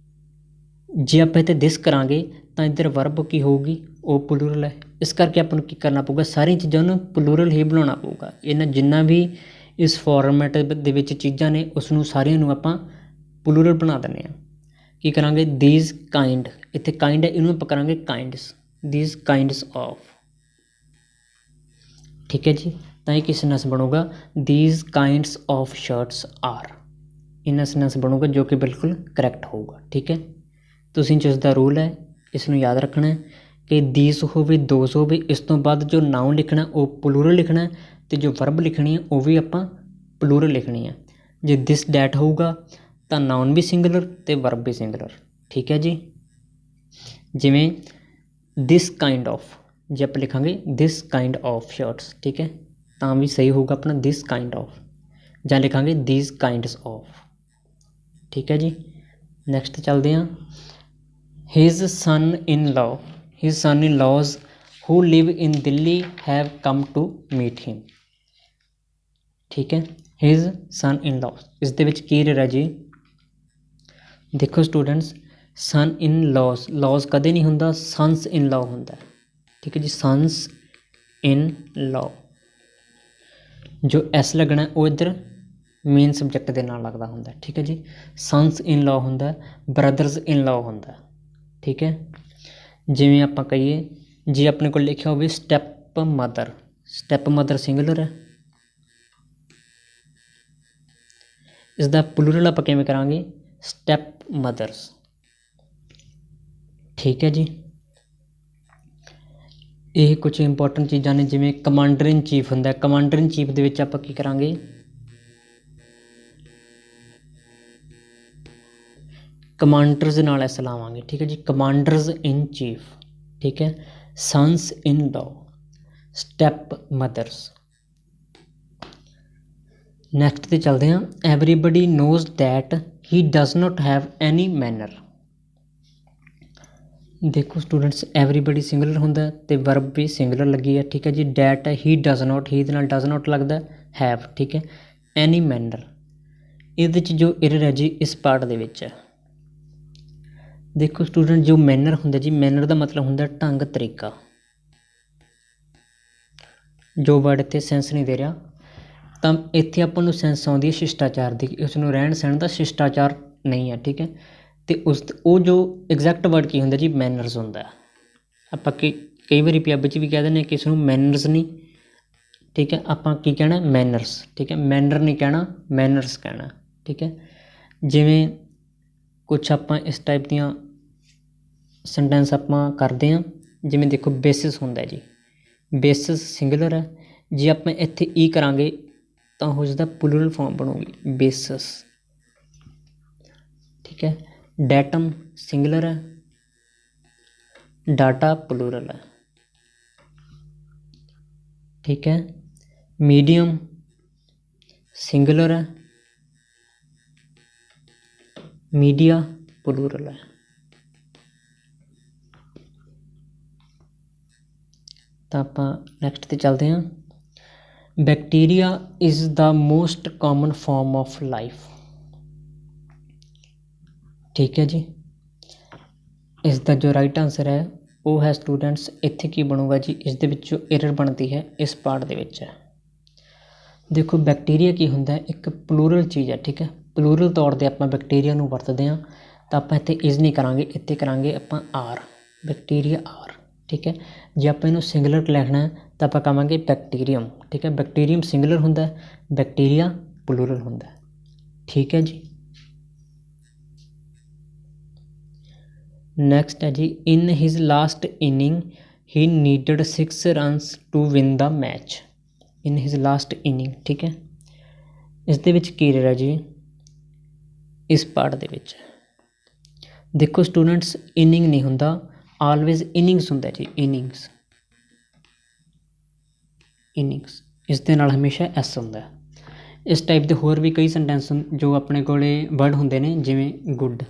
ਜੇ ਆਪਾਂ ਇੱਥੇ ਦਿਸ ਕਰਾਂਗੇ ਤਾਂ ਇੱਧਰ ਵਰਬ ਕੀ ਹੋਊਗੀ, ਉਹ ਪਲੂਰਲ ਹੈ। ਇਸ ਕਰਕੇ ਆਪਾਂ ਨੂੰ ਕੀ ਕਰਨਾ ਪਊਗਾ, ਸਾਰੀਆਂ ਚੀਜ਼ਾਂ ਨੂੰ ਪਲੂਰਲ ਹੀ ਬਣਾਉਣਾ ਪਊਗਾ। ਇਹਨਾਂ ਜਿੰਨਾ ਵੀ ਇਸ ਫੋਰਮੈਟ ਦੇ ਵਿੱਚ ਚੀਜ਼ਾਂ ਨੇ ਉਸ ਨੂੰ ਸਾਰੀਆਂ ਨੂੰ ਆਪਾਂ ਪਲੂਰਲ ਬਣਾ ਦਿੰਦੇ ਹਾਂ। ਕੀ ਕਰਾਂਗੇ, ਦੀਜ਼ ਕਾइंड, ਇੱਥੇ ਕਾइंड ਹੈ, ਇਹਨੂੰ ਆਪਾਂ ਕਰਾਂਗੇ ਕਾइंड्स, ਦੀਜ਼ काइंड्स ऑफ। ठीक है जी। ਤਾਂ ਇਹ ਕੀ ਸੈਂਟੈਂਸ ਬਣੂਗਾ, these kinds of shirts are. ਇਹਨਾਂ ਸੈਂਟੈਂਸ ਬਣੂਗਾ ਜੋ ਕਿ ਬਿਲਕੁਲ ਕਰੈਕਟ ਹੋਊਗਾ। ਠੀਕ ਹੈ, ਤੁਸੀਂ ਜਿਸ ਦਾ ਰੂਲ ਹੈ ਇਸ ਨੂੰ ਯਾਦ ਰੱਖਣਾ ਕਿ ਦੀਜ਼ ਹੋਵੇ, ਦੋਜ਼ ਹੋਵੇ, ਇਸ ਤੋਂ ਬਾਅਦ ਜੋ ਨਾਉਨ ਲਿਖਣਾ ਉਹ ਪਲੂਰਲ ਲਿਖਣਾ ਅਤੇ ਜੋ ਵਰਬ ਲਿਖਣੀ ਹੈ ਉਹ ਵੀ ਆਪਾਂ ਪਲੂਰਲ ਲਿਖਣੀ ਹੈ। ਜੇ ਦਿਸ ਡੈਟ ਹੋਊਗਾ ਤਾਂ ਨਾਉਨ ਵੀ ਸਿੰਗੂਲਰ ਅਤੇ ਵਰਬ ਵੀ ਸਿੰਗੂਲਰ। ਠੀਕ ਹੈ ਜੀ। ਜਿਵੇਂ ਦਿਸ ਕਾइंड ऑफ, ਜੇ ਆਪਾਂ ਲਿਖਾਂਗੇ ਦਿਸ काइंड ऑफ शर्ट्स, ਠੀਕ ਹੈ, ਤਾਂ ਵੀ ਸਹੀ ਹੋਊਗਾ ਆਪਣਾ ਦਿਸ काइंड ऑफ, ਜਾਂ ਲਿਖਾਂਗੇ ਦੀਜ਼ काइंड्स ऑफ। ਠੀਕ ਹੈ ਜੀ। ਨੈਕਸਟ ਚੱਲਦੇ ਹਾਂ। His son in laws who live in Delhi have come to meet him. ਠੀਕ ਹੈ, ਹਿਜ਼ ਸਨ ਇਨ ਲਾਜ਼, ਇਸ ਦੇ ਵਿੱਚ ਕੀ ਰਹਿ ਜੀ, ਦੇਖੋ ਸਟੂਡੈਂਟਸ, ਸਨ ਇਨ ਲਾਜ਼ ਕਦੇ ਨਹੀਂ ਹੁੰਦਾ, ਸਨਸ ਇਨ ਲਾਅ ਹੁੰਦਾ। ਠੀਕ ਹੈ ਜੀ, ਸਨਸ ਇਨ ਲਾਅ, ਜੋ ਐਸ ਲੱਗਣਾ ਉਹ ਇੱਧਰ ਮੇਨ ਸਬਜੈਕਟ ਦੇ ਨਾਲ ਲੱਗਦਾ ਹੁੰਦਾ। ਠੀਕ ਹੈ ਜੀ, ਸਨਸ ਇਨ ਲਾਅ ਹੁੰਦਾ, ਬ੍ਰਦਰਸ ਇਨ ਲਾਅ ਹੁੰਦਾ। ਠੀਕ ਹੈ, ਜਿਵੇਂ ਆਪਾਂ ਕਹੀਏ, ਜੇ ਆਪਣੇ ਕੋਲ ਲਿਖਿਆ ਹੋਵੇ ਸਟੈਪ ਮਦਰ ਸਿੰਗੂਲਰ ਹੈ, ਇਸ ਦਾ ਪਲੂਰਲ ਆਪਾਂ ਕਿਵੇਂ ਕਰਾਂਗੇ, ਸਟੈਪ ਮਦਰਸ। ਠੀਕ ਹੈ ਜੀ। ਇਹ ਕੁਝ ਇੰਪੋਰਟੈਂਟ ਚੀਜ਼ਾਂ ਨੇ, ਜਿਵੇਂ ਕਮਾਂਡਰ ਇਨ ਚੀਫ ਹੁੰਦਾ, ਕਮਾਂਡਰ ਇਨ ਚੀਫ ਦੇ ਵਿੱਚ ਆਪਾਂ ਕੀ ਕਰਾਂਗੇ, ਕਮਾਂਡਰਸ ਦੇ ਨਾਲ ਐਸ ਲਾਵਾਂਗੇ। ਠੀਕ ਹੈ ਜੀ, ਕਮਾਂਡਰਸ ਇਨ ਚੀਫ। ਠੀਕ ਹੈ, sons in law, stepmothers. Next 'ਤੇ ਚੱਲਦੇ ਹਾਂ। Everybody knows that he does not have any manner. ਦੇਖੋ ਸਟੂਡੈਂਟਸ, ਐਵਰੀਬਡੀ ਸਿੰਗੂਲਰ ਹੁੰਦਾ ਅਤੇ ਵਰਬ ਵੀ ਸਿੰਗੂਲਰ ਲੱਗੀ ਹੈ। ਠੀਕ ਹੈ ਜੀ, ਡੈਟ ਹੀ ਡਜ਼ ਨੋਟ, ਹੀ ਦੇ ਨਾਲ ਡਜ਼ ਨੋਟ ਲੱਗਦਾ, ਹੈਵ। ਠੀਕ ਹੈ, ਐਨੀ ਮੈਨਰ, ਇਹਦੇ 'ਚ ਜੋ ਏਰਰ ਹੈ ਜੀ ਇਸ ਪਾਰਟ ਦੇ ਵਿੱਚ ਹੈ। ਦੇਖੋ ਸਟੂਡੈਂਟ, ਜੋ ਮੈਨਰ ਹੁੰਦਾ ਜੀ, ਮੈਨਰ ਦਾ ਮਤਲਬ ਹੁੰਦਾ ਢੰਗ, ਤਰੀਕਾ। ਜੋ ਵਰਡ ਇੱਥੇ ਸੈਂਸ ਨਹੀਂ ਦੇ ਰਿਹਾ, ਤਾਂ ਇੱਥੇ ਆਪਾਂ ਨੂੰ ਸੈਂਸ ਆਉਂਦੀ ਹੈ ਸ਼ਿਸ਼ਟਾਚਾਰ ਦੀ, ਉਸ ਨੂੰ ਰਹਿਣ ਸਹਿਣ ਦਾ ਸ਼ਿਸ਼ਟਾਚਾਰ ਨਹੀਂ ਹੈ। ਠੀਕ ਹੈ, ਅਤੇ ਉਹ ਜੋ ਐਗਜ਼ੈਕਟ ਵਰਡ ਕੀ ਹੁੰਦਾ ਜੀ, ਮੈਨਰਸ ਹੁੰਦਾ। ਆਪਾਂ ਕਈ ਵਾਰੀ ਪੰਜਾਬੀ 'ਚ ਵੀ ਕਹਿ ਦਿੰਦੇ ਹਾਂ ਕਿ ਇਸ ਨੂੰ ਮੈਨਰਸ ਨਹੀਂ। ਠੀਕ ਹੈ, ਆਪਾਂ ਕੀ ਕਹਿਣਾ, ਮੈਨਰਸ। ਠੀਕ ਹੈ, ਮੈਨਰ ਨਹੀਂ ਕਹਿਣਾ, ਮੈਨਰਸ ਕਹਿਣਾ। ਠੀਕ ਹੈ, ਜਿਵੇਂ ਕੁਛ ਆਪਾਂ ਇਸ ਟਾਈਪ ਦੀਆਂ ਸੈਂਟੈਂਸ ਆਪਾਂ ਕਰਦੇ ਹਾਂ, ਜਿਵੇਂ ਦੇਖੋ ਬੇਸਿਸ ਹੁੰਦਾ ਜੀ, ਬੇਸਿਸ ਸਿੰਗੂਲਰ ਹੈ, ਜੇ ਆਪਾਂ ਇੱਥੇ ਈ ਕਰਾਂਗੇ ਤਾਂ ਉਹ ਉਸਦਾ ਪਲੂਰਲ ਫਾਰਮ ਬਣੂਗੀ, ਬੇਸਿਸ। ਠੀਕ ਹੈ, ਡੈਟਮ ਸਿੰਗੂਲਰ ਹੈ, ਡਾਟਾ ਪਲੂਰਲ ਹੈ। ਠੀਕ ਹੈ, ਮੀਡੀਅਮ ਸਿੰਗੂਲਰ ਹੈ, ਮੀਡੀਆ ਪਲੂਰਲ ਹੈ। ਤਾਂ ਆਪਾਂ ਨੈਕਸਟ 'ਤੇ ਚੱਲਦੇ ਹਾਂ। Bacteria is the most common farm of life. ਠੀਕ ਹੈ ਜੀ, ਇਸ ਦਾ ਜੋ ਰਾਈਟ ਆਨਸਰ ਹੈ ਉਹ ਹੈ ਸਟੂਡੈਂਟਸ, ਇੱਥੇ ਕੀ ਬਣੂਗਾ ਜੀ, ਇਸ ਦੇ ਵਿੱਚ ਜੋ ਏਰਰ ਬਣਦੀ ਹੈ ਇਸ ਪਾਰਟ ਦੇ ਵਿੱਚ ਹੈ। ਦੇਖੋ ਬੈਕਟੀਰੀਆ ਕੀ ਹੁੰਦਾ, ਇੱਕ ਪਲੂਰਲ ਚੀਜ਼ ਹੈ। ਠੀਕ ਹੈ, ਪਲੂਰਲ ਤੌਰ 'ਤੇ ਆਪਾਂ ਬੈਕਟੀਰੀਆ ਨੂੰ ਵਰਤਦੇ ਹਾਂ, ਤਾਂ ਆਪਾਂ ਇੱਥੇ ਇਜ਼ ਨਹੀਂ ਕਰਾਂਗੇ, ਇੱਥੇ ਕਰਾਂਗੇ ਆਪਾਂ ਆਰ, ਬੈਕਟੀਰੀਆ ਆਰ। ਠੀਕ ਹੈ, ਜੇ ਆਪਾਂ ਇਹਨੂੰ ਸਿੰਗੂਲਰ ਲਿਖਣਾ ਤਾਂ ਆਪਾਂ ਕਹਾਂਗੇ ਬੈਕਟੀਰੀਅਮ। ਠੀਕ ਹੈ, ਬੈਕਟੀਰੀਅਮ ਸਿੰਗੂਲਰ ਹੁੰਦਾ, ਬੈਕਟੀਰੀਆ ਪਲੂਰਲ ਹੁੰਦਾ। ਠੀਕ ਹੈ ਜੀ। ਨੈਕਸਟ ਹੈ ਜੀ, in his last inning he needed 6 runs to win the match. In his last inning. ਠੀਕ ਹੈ, ਇਸ ਦੇ ਵਿੱਚ ਕੀ ਰਿਹਾ ਜੀ, ਇਸ ਪਾਰਟ ਦੇ ਵਿੱਚ ਦੇਖੋ ਸਟੂਡੈਂਟਸ, ਇਨਿੰਗ ਨਹੀਂ ਹੁੰਦਾ, ਆਲਵੇਜ਼ ਇਨਿੰਗਸ ਹੁੰਦਾ ਜੀ, ਇਨਿੰਗਸ। ਇਸ ਦੇ ਨਾਲ ਹਮੇਸ਼ਾ ਐਸ ਹੁੰਦਾ। ਇਸ ਟਾਈਪ ਦੇ ਹੋਰ ਵੀ ਕਈ ਸੈਂਟੈਂਸ ਜੋ ਆਪਣੇ ਕੋਲ ਵਰਡ ਹੁੰਦੇ ਨੇ, ਜਿਵੇਂ ਗੁੱਡ।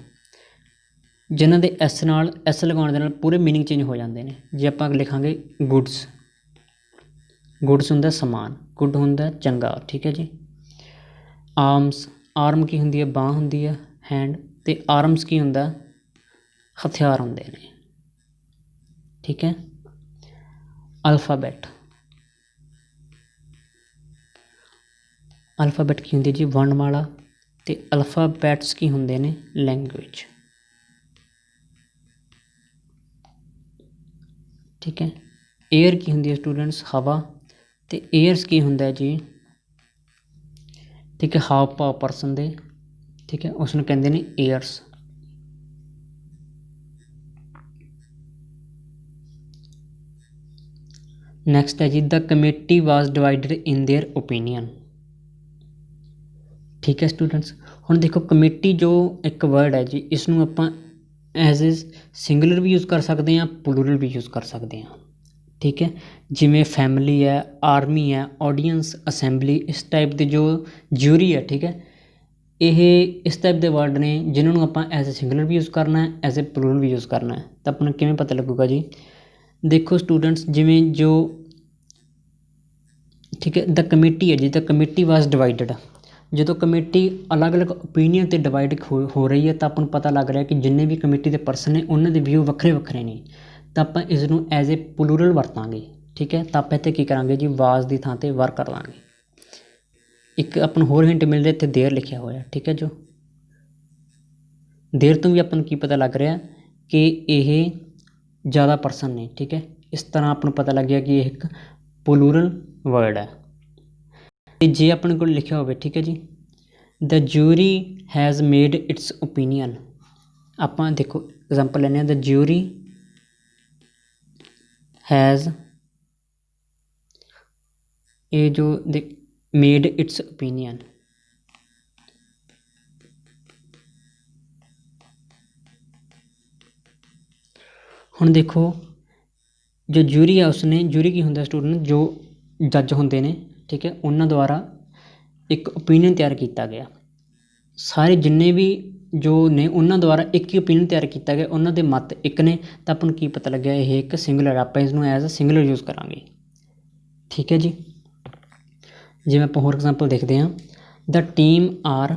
ਜਿਨ੍ਹਾਂ ਦੇ ਐਸ ਨਾਲ ਐਸ ਲਗਾਉਣ ਦੇ ਨਾਲ ਪੂਰੇ ਮੀਨਿੰਗ ਚੇਂਜ ਹੋ ਜਾਂਦੇ ਨੇ। ਜੇ ਆਪਾਂ ਲਿਖਾਂਗੇ ਗੁੱਡਸ, ਗੁੱਡਸ ਹੁੰਦਾ ਸਮਾਨ, ਗੁੱਡ ਹੁੰਦਾ ਚੰਗਾ, ਠੀਕ ਹੈ ਜੀ। ਆਰਮਸ, ਆਰਮ ਕੀ ਹੁੰਦੀ ਹੈ, ਬਾਂਹ ਹੁੰਦੀ ਹੈ, ਹੈਂਡ, ਅਤੇ ਆਰਮਸ ਕੀ ਹੁੰਦਾ, ਹਥਿਆਰ ਹੁੰਦੇ ਨੇ, ਠੀਕ ਹੈ। ਅਲਫਾਬੈਟ, ਅਲਫਾਬੈਟ ਕੀ ਹੁੰਦੀ ਜੀ, ਵਰਣਮਾਲਾ, ਅਤੇ ਅਲਫਾਬੈਟਸ ਕੀ ਹੁੰਦੇ ਨੇ, ਲੈਂਗੁਏਜ, ਠੀਕ ਹੈ। ਏਅਰ ਕੀ ਹੁੰਦੀ ਹੈ ਸਟੂਡੈਂਟਸ, ਹਵਾ, ਅਤੇ ਏਅਰਸ ਕੀ ਹੁੰਦਾ ਜੀ, ਠੀਕ ਹੈ, ਹਾਵ ਭਾਵ ਪਰਸਨ ਦੇ, ਠੀਕ ਹੈ, ਉਸ ਨੂੰ ਕਹਿੰਦੇ ਨੇ ਏਅਰਸ। ਨੈਕਸਟ ਹੈ ਜੀ, the committee was divided in their opinion, ਠੀਕ ਹੈ ਸਟੂਡੈਂਟਸ। ਹੁਣ ਦੇਖੋ ਕਮੇਟੀ ਜੋ ਇੱਕ ਵਰਡ ਹੈ ਜੀ, ਇਸ ਨੂੰ ਆਪਾਂ ਐਜ਼ ਏ ਸਿੰਗੂਲਰ ਵੀ ਯੂਜ਼ ਕਰ ਸਕਦੇ ਹਾਂ, ਪਲੂਰਲ ਵੀ ਯੂਜ਼ ਕਰ ਸਕਦੇ ਹਾਂ, ਠੀਕ ਹੈ। ਜਿਵੇਂ ਫੈਮਿਲੀ ਹੈ, ਆਰਮੀ ਹੈ, ਆਡੀਅੰਸ, ਅਸੈਂਬਲੀ, ਇਸ ਟਾਈਪ ਦੇ ਜੋ ਜਿਊਰੀ ਹੈ, ਠੀਕ ਹੈ, ਇਹ ਇਸ ਟਾਈਪ ਦੇ ਵਰਡ ਨੇ ਜਿਨ੍ਹਾਂ ਨੂੰ ਆਪਾਂ ਐਜ਼ ਏ ਸਿੰਗੂਲਰ ਵੀ ਯੂਜ਼ ਕਰਨਾ ਹੈ, ਐਜ਼ ਏ ਪਲੂਰਲ ਵੀ ਯੂਜ਼ ਕਰਨਾ ਹੈ। ਤਾਂ ਆਪਾਂ ਨੂੰ ਕਿਵੇਂ ਪਤਾ ਲੱਗੂਗਾ ਜੀ, ਦੇਖੋ ਸਟੂਡੈਂਟਸ, ਜਿਵੇਂ ਜੋ, ਠੀਕ ਹੈ, ਦ ਕਮੇਟੀ ਹੈ ਜੀ, ਦ ਕਮੇਟੀ ਵਾਜ਼ ਡਿਵਾਈਡਡ, ਜਦੋਂ ਕਮੇਟੀ ਅਲੱਗ ਅਲੱਗ ਓਪੀਨੀਅਨ 'ਤੇ ਡਿਵਾਈਡ ਹੋ ਰਹੀ ਹੈ ਤਾਂ ਆਪਾਂ ਨੂੰ ਪਤਾ ਲੱਗ ਰਿਹਾ ਕਿ ਜਿੰਨੇ ਵੀ ਕਮੇਟੀ ਦੇ ਪਰਸਨ ਨੇ ਉਹਨਾਂ ਦੇ ਵਿਊ ਵੱਖਰੇ ਵੱਖਰੇ ਨੇ, ਤਾਂ ਆਪਾਂ ਇਸ ਨੂੰ ਐਜ਼ ਏ ਪਲੂਰਲ ਵਰਤਾਂਗੇ, ਠੀਕ ਹੈ। ਤਾਂ ਆਪਾਂ ਇੱਥੇ ਕੀ ਕਰਾਂਗੇ ਜੀ, ਵਾਜ਼ ਦੀ ਥਾਂ 'ਤੇ ਵਰ ਕਰ ਲਾਂਗੇ। ਇੱਕ ਆਪਾਂ ਨੂੰ ਹੋਰ ਹਿੰਟ ਮਿਲ ਰਿਹਾ, ਇੱਥੇ ਦੇਰ ਲਿਖਿਆ ਹੋਇਆ, ਠੀਕ ਹੈ। ਜੋ ਦੇਰ ਤੋਂ ਵੀ ਆਪਾਂ ਨੂੰ ਕੀ ਪਤਾ ਲੱਗ ਰਿਹਾ ਕਿ ਇਹ ਜ਼ਿਆਦਾ ਪਰਸਨ ਨੇ, ਠੀਕ ਹੈ। ਇਸ ਤਰ੍ਹਾਂ ਆਪਾਂ ਨੂੰ ਪਤਾ ਲੱਗ ਗਿਆ ਕਿ ਇਹ ਇੱਕ ਪਲੂਰਲ ਵਰਡ ਹੈ। ਅਤੇ ਜੇ ਆਪਣੇ ਕੋਲ ਲਿਖਿਆ ਹੋਵੇ, ਠੀਕ ਹੈ ਜੀ, the jury has made its opinion, ਆਪਾਂ ਦੇਖੋ ਐਗਜ਼ਾਮਪਲ ਲੈਂਦੇ ਹਾਂ, ਦ ਜਿਊਰੀ ਹੈਜ਼, ਇਹ ਜੋ ਮੇਡ ਇਟਸ ਓਪੀਨੀਅਨ, ਹੁਣ ਦੇਖੋ ਜੋ ਜਿਊਰੀ ਹੈ ਉਸਨੇ, ਜਿਊਰੀ ਕੀ ਹੁੰਦਾ ਸਟੂਡੈਂਟ, ਜੋ ਜੱਜ ਹੁੰਦੇ ਨੇ, ਠੀਕ ਹੈ, ਉਹਨਾਂ ਦੁਆਰਾ ਇੱਕ ਓਪੀਨੀਅਨ ਤਿਆਰ ਕੀਤਾ ਗਿਆ। ਸਾਰੇ ਜਿੰਨੇ ਵੀ ਜੋ ਨੇ ਉਹਨਾਂ ਦੁਆਰਾ ਇੱਕ ਹੀ ਓਪੀਨੀਅਨ ਤਿਆਰ ਕੀਤਾ ਗਿਆ, ਉਹਨਾਂ ਦੇ ਮਤ ਇੱਕ ਨੇ, ਤਾਂ ਆਪਾਂ ਨੂੰ ਕੀ ਪਤਾ ਲੱਗਿਆ, ਇਹ ਇੱਕ ਸਿੰਗੂਲਰ, ਆਪਾਂ ਇਸ ਨੂੰ ਐਜ਼ ਅ ਸਿੰਗੂਲਰ ਯੂਜ਼ ਕਰਾਂਗੇ, ਠੀਕ ਹੈ ਜੀ। ਜਿਵੇਂ ਆਪਾਂ ਹੋਰ ਐਗਜ਼ਾਮਪਲ ਦੇਖਦੇ ਹਾਂ, the team are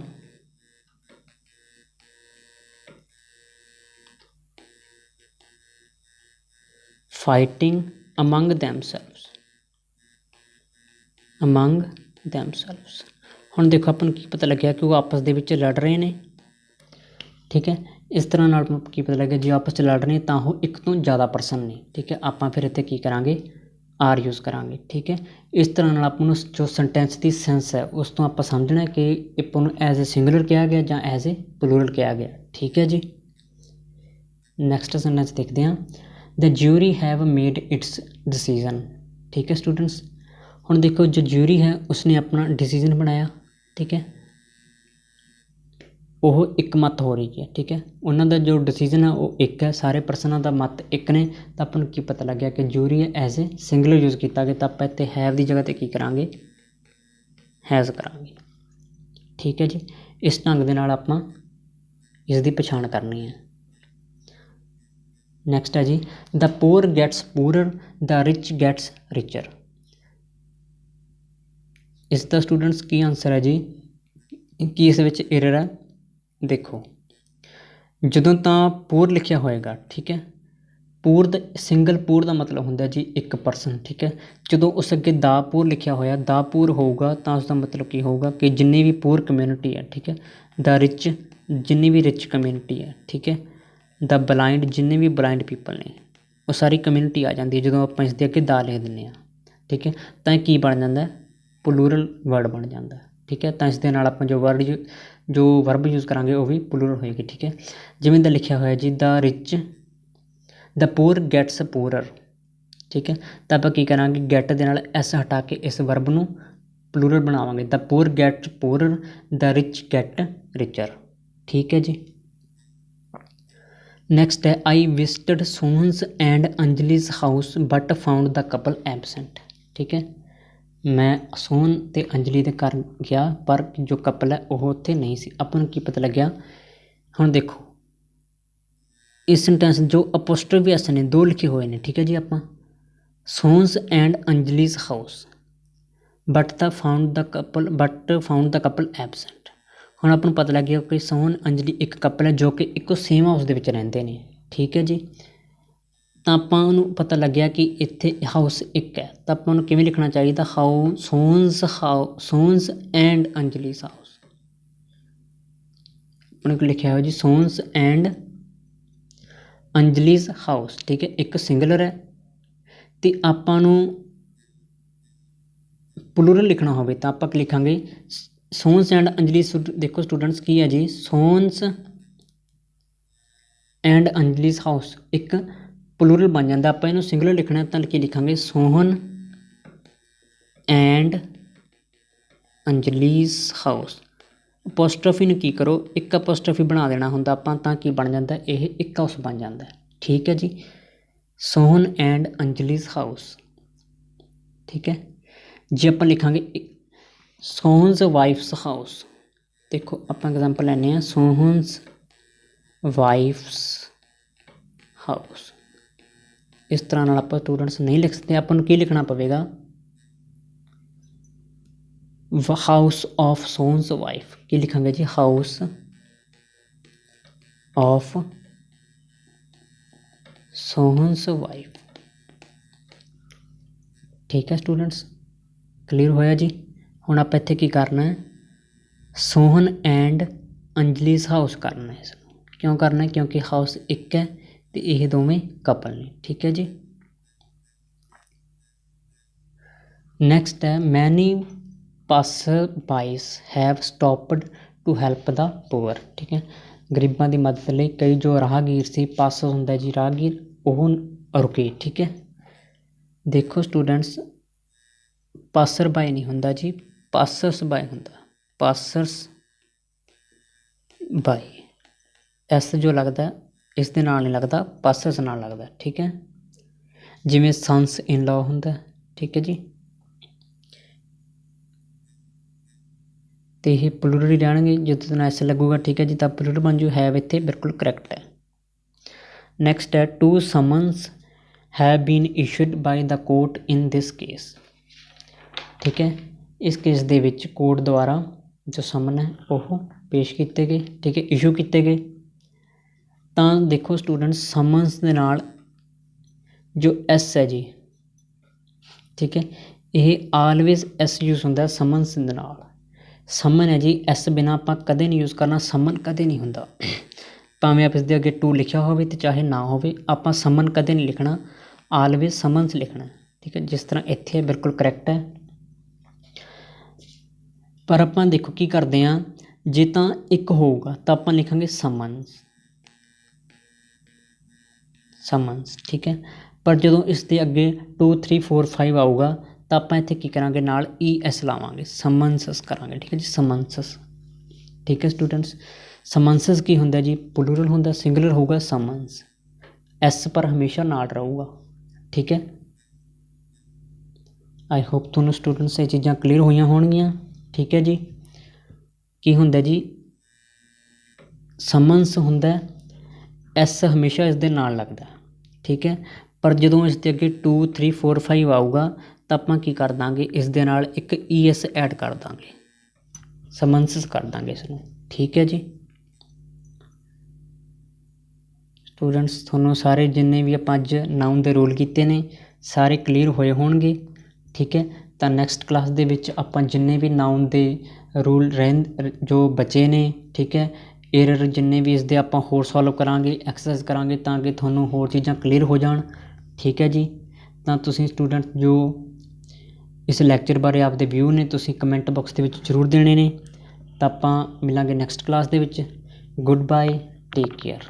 fighting among themselves, among themselves। ਹੁਣ ਦੇਖੋ ਆਪਾਂ ਨੂੰ ਕੀ ਪਤਾ ਲੱਗਿਆ ਕਿ ਉਹ ਆਪਸ ਦੇ ਵਿੱਚ ਲੜ ਰਹੇ ਨੇ, ਠੀਕ ਹੈ। ਇਸ ਤਰ੍ਹਾਂ ਨਾਲ ਕੀ ਪਤਾ ਲੱਗਿਆ, ਜੇ ਆਪਸ 'ਚ ਲੜ ਰਹੇ ਤਾਂ ਉਹ ਇੱਕ ਤੋਂ ਜ਼ਿਆਦਾ ਪਰਸਨ ਨੇ, ਠੀਕ ਹੈ। ਆਪਾਂ ਫਿਰ ਇੱਥੇ ਕੀ ਕਰਾਂਗੇ, ਆਰ ਯੂਜ਼ ਕਰਾਂਗੇ, ਠੀਕ ਹੈ। ਇਸ ਤਰ੍ਹਾਂ ਨਾਲ ਆਪਾਂ ਨੂੰ ਜੋ ਸੈਂਟੈਂਸ ਦੀ ਸੈਂਸ ਹੈ ਉਸ ਤੋਂ ਆਪਾਂ ਸਮਝਣਾ ਕਿ ਆਪਾਂ ਨੂੰ ਐਜ਼ ਏ ਸਿੰਗੂਲਰ ਕਿਹਾ ਗਿਆ ਜਾਂ ਐਜ਼ ਏ ਪਲੂਰਲ ਕਿਹਾ ਗਿਆ, ਠੀਕ ਹੈ ਜੀ। ਨੈਕਸਟ ਸੈਂਟੈਂਸ ਦੇਖਦੇ ਹਾਂ, the jury have made its decision, ਠੀਕ ਹੈ ਸਟੂਡੈਂਟਸ। ਹੁਣ ਦੇਖੋ ਜੋ ਜਿਊਰੀ ਹੈ ਉਸਨੇ ਆਪਣਾ ਡਿਸੀਜ਼ਨ ਬਣਾਇਆ, ਠੀਕ ਹੈ, ਉਹ ਇੱਕ ਮਤ ਹੋ ਰਹੀ ਹੈ, ਠੀਕ ਹੈ। ਉਹਨਾਂ ਦਾ ਜੋ ਡਿਸੀਜ਼ਨ ਹੈ ਉਹ ਇੱਕ ਹੈ, ਸਾਰੇ ਪਰਸਨਾਂ ਦਾ ਮਤ ਇੱਕ ਨੇ, ਤਾਂ ਆਪਾਂ ਨੂੰ ਕੀ ਪਤਾ ਲੱਗਿਆ ਕਿ ਜਿਊਰੀ ਹੈ ਐਜ਼ ਏ ਸਿੰਗੂਲਰ ਯੂਜ਼ ਕੀਤਾ ਗਿਆ, ਤਾਂ ਆਪਾਂ ਇੱਥੇ ਹੈਵ ਦੀ ਜਗ੍ਹਾ 'ਤੇ ਕੀ ਕਰਾਂਗੇ, ਹੈਜ਼ ਕਰਾਂਗੇ, ਠੀਕ ਹੈ ਜੀ। ਇਸ ਢੰਗ ਦੇ ਨਾਲ ਆਪਾਂ ਇਸ ਦੀ ਪਛਾਣ ਕਰਨੀ ਹੈ। ਨੈਕਸਟ ਹੈ ਜੀ, ਦ poor gets ਪੂਅਰਰ, the rich gets ਰਿਚਰ। ਇਸ ਦਾ ਸਟੂਡੈਂਟਸ ਕੀ ਆਨਸਰ ਹੈ ਜੀ, ਕੀ ਇਸ ਵਿੱਚ ਏਰਰ ਹੈ। ਦੇਖੋ ਜਦੋਂ ਤਾਂ ਪੂਅਰ ਲਿਖਿਆ ਹੋਏਗਾ, ਠੀਕ ਹੈ, ਪੂਅਰ ਦਾ ਸਿੰਗਲ ਪੂਅਰ ਦਾ ਮਤਲਬ ਹੁੰਦਾ ਜੀ ਇੱਕ ਪਰਸਨ, ਠੀਕ ਹੈ। ਜਦੋਂ ਉਸ ਅੱਗੇ ਦਾ ਪੂਅਰ ਲਿਖਿਆ ਹੋਇਆ, ਦਾ ਪੂਅਰ ਹੋਊਗਾ ਤਾਂ ਉਸਦਾ ਮਤਲਬ ਕੀ ਹੋਊਗਾ ਕਿ ਜਿੰਨੀ ਵੀ ਪੂਅਰ ਕਮਿਊਨਿਟੀ ਹੈ, ਠੀਕ ਹੈ, ਦਾ ਰਿਚ ਜਿੰਨੀ ਵੀ ਰਿਚ ਕਮਿਊਨਿਟੀ ਹੈ, ਠੀਕ ਹੈ, ਦਾ ਬਲਾਈਂਡ ਜਿੰਨੇ ਵੀ ਬਲਾਈਂਡ ਪੀਪਲ ਨੇ, ਉਹ ਸਾਰੀ ਕਮਿਊਨਿਟੀ ਆ ਜਾਂਦੀ ਹੈ ਜਦੋਂ ਆਪਾਂ ਇਸ ਦੇ ਅੱਗੇ ਦਾ ਲਿਖ ਦਿੰਦੇ ਹਾਂ, ਠੀਕ ਹੈ। ਤਾਂ ਇਹ ਕੀ ਬਣ ਜਾਂਦਾ, ਪਲੂਰਲ ਵਰਡ ਬਣ ਜਾਂਦਾ, ਠੀਕ ਹੈ। ਤਾਂ ਇਸ ਦੇ ਨਾਲ ਆਪਾਂ ਜੋ ਵਰਬ ਯੂਜ਼ ਕਰਾਂਗੇ ਉਹ ਵੀ ਪਲੂਰਲ ਹੋਏਗੀ, ਠੀਕ ਹੈ। ਜਿਵੇਂ ਦਾ ਲਿਖਿਆ ਹੋਇਆ ਜੀ, ਦ ਪੂਅਰ ਗੈਟਸ ਪੂਅਰਰ, ਠੀਕ ਹੈ। ਤਾਂ ਆਪਾਂ ਕੀ ਕਰਾਂਗੇ, ਗੈਟ ਦੇ ਨਾਲ ਐਸ ਹਟਾ ਕੇ ਇਸ ਵਰਬ ਨੂੰ ਪਲੂਰਲ ਬਣਾਵਾਂਗੇ, the poor get poorer, the rich get richer, ਠੀਕ ਹੈ ਜੀ। ਨੈਕਸਟ ਹੈ, I visited Sohan's and Anjali's house but found the couple absent, ਠੀਕ ਹੈ। ਮੈਂ ਸੋਹਨ ਅਤੇ ਅੰਜਲੀ ਦੇ ਘਰ ਗਿਆ ਪਰ ਜੋ ਕਪਲ ਹੈ ਉਹ ਉੱਥੇ ਨਹੀਂ ਸੀ। ਆਪਾਂ ਨੂੰ ਕੀ ਪਤਾ ਲੱਗਿਆ, ਹੁਣ ਦੇਖੋ इस सेंटेंस जो अपोस्ट्रोफी एस ने 2 लिखे हुए हैं, ठीक है जी। आप Sohan's and Anjali's house but found the couple absent. ਹੁਣ ਆਪਾਂ ਨੂੰ ਪਤਾ ਲੱਗ ਗਿਆ ਕਿ ਸੋਹਨ ਅੰਜਲੀ ਇੱਕ ਕਪਲ ਹੈ ਜੋ ਕਿ ਇੱਕੋ ਸੇਮ ਹਾਊਸ ਦੇ ਵਿੱਚ ਰਹਿੰਦੇ ਨੇ, ਠੀਕ ਹੈ ਜੀ। ਤਾਂ ਆਪਾਂ ਨੂੰ ਪਤਾ ਲੱਗਿਆ ਕਿ ਇੱਥੇ ਹਾਊਸ ਇੱਕ ਹੈ, ਤਾਂ ਆਪਾਂ ਨੂੰ ਕਿਵੇਂ ਲਿਖਣਾ ਚਾਹੀਦਾ, ਸੋਨਸ ਐਂਡ ਅੰਜਲੀਸ ਹਾਊਸ। ਆਪਣੇ ਕੋਲ ਲਿਖਿਆ ਹੋਇਆ ਜੀ ਸੋਨਸ ਐਂਡ ਅੰਜਲੀਸ ਹਾਊਸ, ਠੀਕ ਹੈ। ਇੱਕ ਸਿੰਗਲਰ ਹੈ ਅਤੇ ਆਪਾਂ ਨੂੰ ਪਲੂਰਲ ਲਿਖਣਾ ਹੋਵੇ ਤਾਂ ਆਪਾਂ ਲਿਖਾਂਗੇ ਸੋਨਸ ਐਂਡ ਅੰਜਲੀਸ। ਦੇਖੋ ਸਟੂਡੈਂਟਸ ਕੀ ਹੈ ਜੀ, ਸੋਨਸ ਐਂਡ ਅੰਜਲੀਸ ਹਾਊਸ ਇੱਕ ਪਲੂਰਲ ਬਣ ਜਾਂਦਾ। ਆਪਾਂ ਇਹਨੂੰ ਸਿੰਗੂਲਰ ਲਿਖਣਾ ਤਾਂ ਕੀ ਲਿਖਾਂਗੇ, ਸੋਹਨ ਐਂਡ ਅੰਜਲੀਸ ਹਾਊਸ। ਅਪੋਸਟ੍ਰੋਫੀ ਨੂੰ ਕੀ ਕਰੋ, ਇੱਕ ਅਪੋਸਟ੍ਰੋਫੀ ਬਣਾ ਦੇਣਾ ਹੁੰਦਾ ਆਪਾਂ, ਤਾਂ ਕੀ ਬਣ ਜਾਂਦਾ, ਇਹ ਇੱਕ ਹਾਊਸ ਬਣ ਜਾਂਦਾ, ਠੀਕ ਹੈ ਜੀ। ਸੋਹਨ ਐਂਡ ਅੰਜਲੀਸ ਹਾਊਸ, ਠੀਕ ਹੈ। ਜੇ ਆਪਾਂ ਲਿਖਾਂਗੇ ਸੋਹਨਸ ਵਾਈਫਸ ਹਾਊਸ, ਦੇਖੋ ਆਪਾਂ ਐਗਜ਼ਾਮਪਲ ਲੈਂਦੇ ਹਾਂ, ਸੋਹਨਸ ਵਾਈਫਸ ਹਾਊਸ। ਇਸ ਤਰ੍ਹਾਂ ਨਾਲ ਆਪਾਂ ਸਟੂਡੈਂਟਸ ਨਹੀਂ ਲਿਖ ਸਕਦੇ, ਆਪਾਂ ਨੂੰ ਕੀ ਲਿਖਣਾ ਪਵੇਗਾ, ਹਾਊਸ ਆਫ ਸੋਹਨਸ ਵਾਈਫ। ਕੀ ਲਿਖਾਂਗੇ ਜੀ, ਹਾਊਸ ਆਫ ਸੋਹਨਸ ਵਾਈਫ, ਠੀਕ ਹੈ ਸਟੂਡੈਂਟਸ, ਕਲੀਅਰ ਹੋਇਆ ਜੀ। ਹੁਣ ਆਪਾਂ ਇੱਥੇ ਕੀ ਕਰਨਾ ਹੈ, ਸੋਹਨ ਐਂਡ ਅੰਜਲੀਸ ਹਾਊਸ ਕਰਨਾ ਹੈ। ਇਸਨੂੰ ਕਿਉਂ ਕਰਨਾ, ਕਿਉਂਕਿ ਹਾਊਸ ਇੱਕ ਹੈ ਅਤੇ ਇਹ ਦੋਵੇਂ ਕਪਲ ਨੇ, ਠੀਕ ਹੈ ਜੀ। ਨੈਕਸਟ ਹੈ many passersby have stopped to help the poor, ਠੀਕ ਹੈ। ਗਰੀਬਾਂ ਦੀ ਮਦਦ ਲਈ ਕਈ ਜੋ ਰਾਹਗੀਰ ਸੀ, ਪਾਸਰ ਹੁੰਦਾ ਜੀ ਰਾਹਗੀਰ, ਉਹ ਰੁਕੇ, ਠੀਕ ਹੈ। ਦੇਖੋ ਸਟੂਡੈਂਟਸ ਪਾਸਰ ਬਾਈ ਨਹੀਂ ਹੁੰਦਾ ਜੀ, ਪਾਸਰਸ ਬਾਈ ਹੁੰਦਾ, ਪਾਸਰਸ ਬਾਈ। ਐਸ ਜੋ ਲੱਗਦਾ ਇਸ ਦੇ ਨਾਲ ਨਹੀਂ ਲੱਗਦਾ, ਪਾਸਰਸ ਨਾਲ ਲੱਗਦਾ, ਠੀਕ ਹੈ। ਜਿਵੇਂ ਸਨਸ ਇਨ ਲਾਅ ਹੁੰਦਾ, ਠੀਕ ਹੈ ਜੀ। ਅਤੇ ਇਹ ਪਲੂਰਲ ਹੀ ਰਹਿਣਗੇ, ਜਦੋਂ ਤੁਹਾਨੂੰ ਐਸ ਲੱਗੂਗਾ, ਠੀਕ ਹੈ ਜੀ, ਤਾਂ ਪਲੂਰਲ ਬਣ ਜੂ। ਹੈਵ ਇੱਥੇ ਬਿਲਕੁਲ ਕਰੈਕਟ ਹੈ। ਨੈਕਸਟ ਹੈ two summons have been issued by the court in this case, ਠੀਕ ਹੈ। ਇਸ ਕੇਸ ਦੇ ਵਿੱਚ ਕੋਰਟ ਦੁਆਰਾ ਜੋ ਸਮਨ ਹੈ ਉਹ ਪੇਸ਼ ਕੀਤੇ ਗਏ, ਠੀਕ ਹੈ, ਇਸ਼ੂ ਕੀਤੇ ਗਏ। ਤਾਂ ਦੇਖੋ ਸਟੂਡੈਂਟਸ ਸਮਨਸ ਦੇ ਨਾਲ ਜੋ ਐਸ ਹੈ ਜੀ, ਠੀਕ ਹੈ, ਇਹ ਆਲਵੇਜ਼ ਐਸ ਯੂਜ਼ ਹੁੰਦਾ ਸਮਨਸ ਦੇ ਨਾਲ। ਸਮਨ ਹੈ ਜੀ, ਐਸ ਬਿਨਾਂ ਆਪਾਂ ਕਦੇ ਨਹੀਂ ਯੂਜ਼ ਕਰਨਾ, ਸਮਨ ਕਦੇ ਨਹੀਂ ਹੁੰਦਾ। ਭਾਵੇਂ ਆਪ ਇਸ ਦੇ ਅੱਗੇ ਟੂ ਲਿਖਿਆ ਹੋਵੇ ਅਤੇ ਚਾਹੇ ਨਾ ਹੋਵੇ, ਆਪਾਂ ਸਮਨ ਕਦੇ ਨਹੀਂ ਲਿਖਣਾ, ਆਲਵੇਜ਼ ਸਮਨਸ ਲਿਖਣਾ, ਠੀਕ ਹੈ। ਜਿਸ ਤਰ੍ਹਾਂ ਇੱਥੇ ਬਿਲਕੁਲ ਕਰੈਕਟ ਹੈ। ਪਰ ਆਪਾਂ ਦੇਖੋ ਕੀ ਕਰਦੇ ਹਾਂ, ਜੇ ਤਾਂ ਇੱਕ ਹੋਊਗਾ ਤਾਂ ਆਪਾਂ ਲਿਖਾਂਗੇ ਸਮਨਸ, ਸਮਨਸ, ਠੀਕ ਹੈ। ਪਰ ਜਦੋਂ ਇਸ ਦੇ ਅੱਗੇ 2 3 4 5 ਆਊਗਾ ਤਾਂ ਆਪਾਂ ਇੱਥੇ ਕੀ ਕਰਾਂਗੇ, ਨਾਲ ਈ ਐਸ ਲਾਵਾਂਗੇ, ਸਮਨਸਸ ਕਰਾਂਗੇ, ਠੀਕ ਹੈ ਜੀ, ਸਮਨਸਸ, ਠੀਕ ਹੈ ਸਟੂਡੈਂਟਸ। ਸਮਨਸਸ ਕੀ ਹੁੰਦਾ ਜੀ, ਪਲੂਰਲ ਹੁੰਦਾ, ਸਿੰਗੂਲਰ ਹੋਊਗਾ ਸਮਨਸ, ਐਸ ਪਰ ਹਮੇਸ਼ਾ ਨਾਲ ਰਹੂਗਾ, ਠੀਕ ਹੈ। ਆਈ ਹੋਪ ਤੁਹਾਨੂੰ ਸਟੂਡੈਂਟਸ ਇਹ ਚੀਜ਼ਾਂ ਕਲੀਅਰ ਹੋਈਆਂ ਹੋਣਗੀਆਂ, ਠੀਕ ਹੈ ਜੀ। ਕੀ ਹੁੰਦਾ ਜੀ, ਸਮਨਸ ਹੁੰਦਾ, ਐਸ ਹਮੇਸ਼ਾ ਇਸ ਦੇ ਨਾਲ ਲੱਗਦਾ, ਠੀਕ ਹੈ। ਪਰ ਜਦੋਂ ਇਸ ਦੇ ਅੱਗੇ 2 3 4 5 ਆਊਗਾ ਤਾਂ ਆਪਾਂ ਕੀ ਕਰ ਦਾਂਗੇ, ਇਸ ਦੇ ਨਾਲ ਇੱਕ ਈ ਐਸ ਐਡ ਕਰ ਦਾਂਗੇ, ਸਮਨਸਸ ਕਰ ਦਾਂਗੇ ਇਸ ਨੂੰ, ਠੀਕ ਹੈ ਜੀ। ਸਟੂਡੈਂਟਸ ਤੁਹਾਨੂੰ ਸਾਰੇ ਜਿੰਨੇ ਵੀ ਆਪਾਂ ਅੱਜ ਨਾਊਨ ਦੇ ਰੂਲ ਕੀਤੇ ਨੇ ਸਾਰੇ ਕਲੀਅਰ ਹੋਏ ਹੋਣਗੇ, ਠੀਕ ਹੈ। ਤਾਂ ਨੈਕਸਟ ਕਲਾਸ ਦੇ ਵਿੱਚ ਆਪਾਂ ਜਿੰਨੇ ਵੀ ਨਾਊਨ ਦੇ ਰੂਲ ਜੋ ਬਚੇ ਨੇ, ਠੀਕ ਹੈ, ਏਰਰ ਜਿੰਨੇ ਵੀ ਇਸਦੇ ਆਪਾਂ ਹੋਰ ਸੋਲਵ ਕਰਾਂਗੇ, ਐਕਸਰਸਾਈਜ਼ ਕਰਾਂਗੇ, ਤਾਂ ਕਿ ਤੁਹਾਨੂੰ ਹੋਰ ਚੀਜ਼ਾਂ ਕਲੀਅਰ ਹੋ ਜਾਣ, ਠੀਕ ਹੈ ਜੀ। ਤਾਂ ਤੁਸੀਂ ਸਟੂਡੈਂਟ ਜੋ ਇਸ ਲੈਕਚਰ ਬਾਰੇ ਆਪਦੇ ਵਿਊ ਨੇ ਤੁਸੀਂ ਕਮੈਂਟ ਬਾਕਸ ਦੇ ਵਿੱਚ ਜ਼ਰੂਰ ਦੇਣੇ ਨੇ। ਤਾਂ ਆਪਾਂ ਮਿਲਾਂਗੇ ਨੈਕਸਟ ਕਲਾਸ ਦੇ ਵਿੱਚ। Goodbye, take care.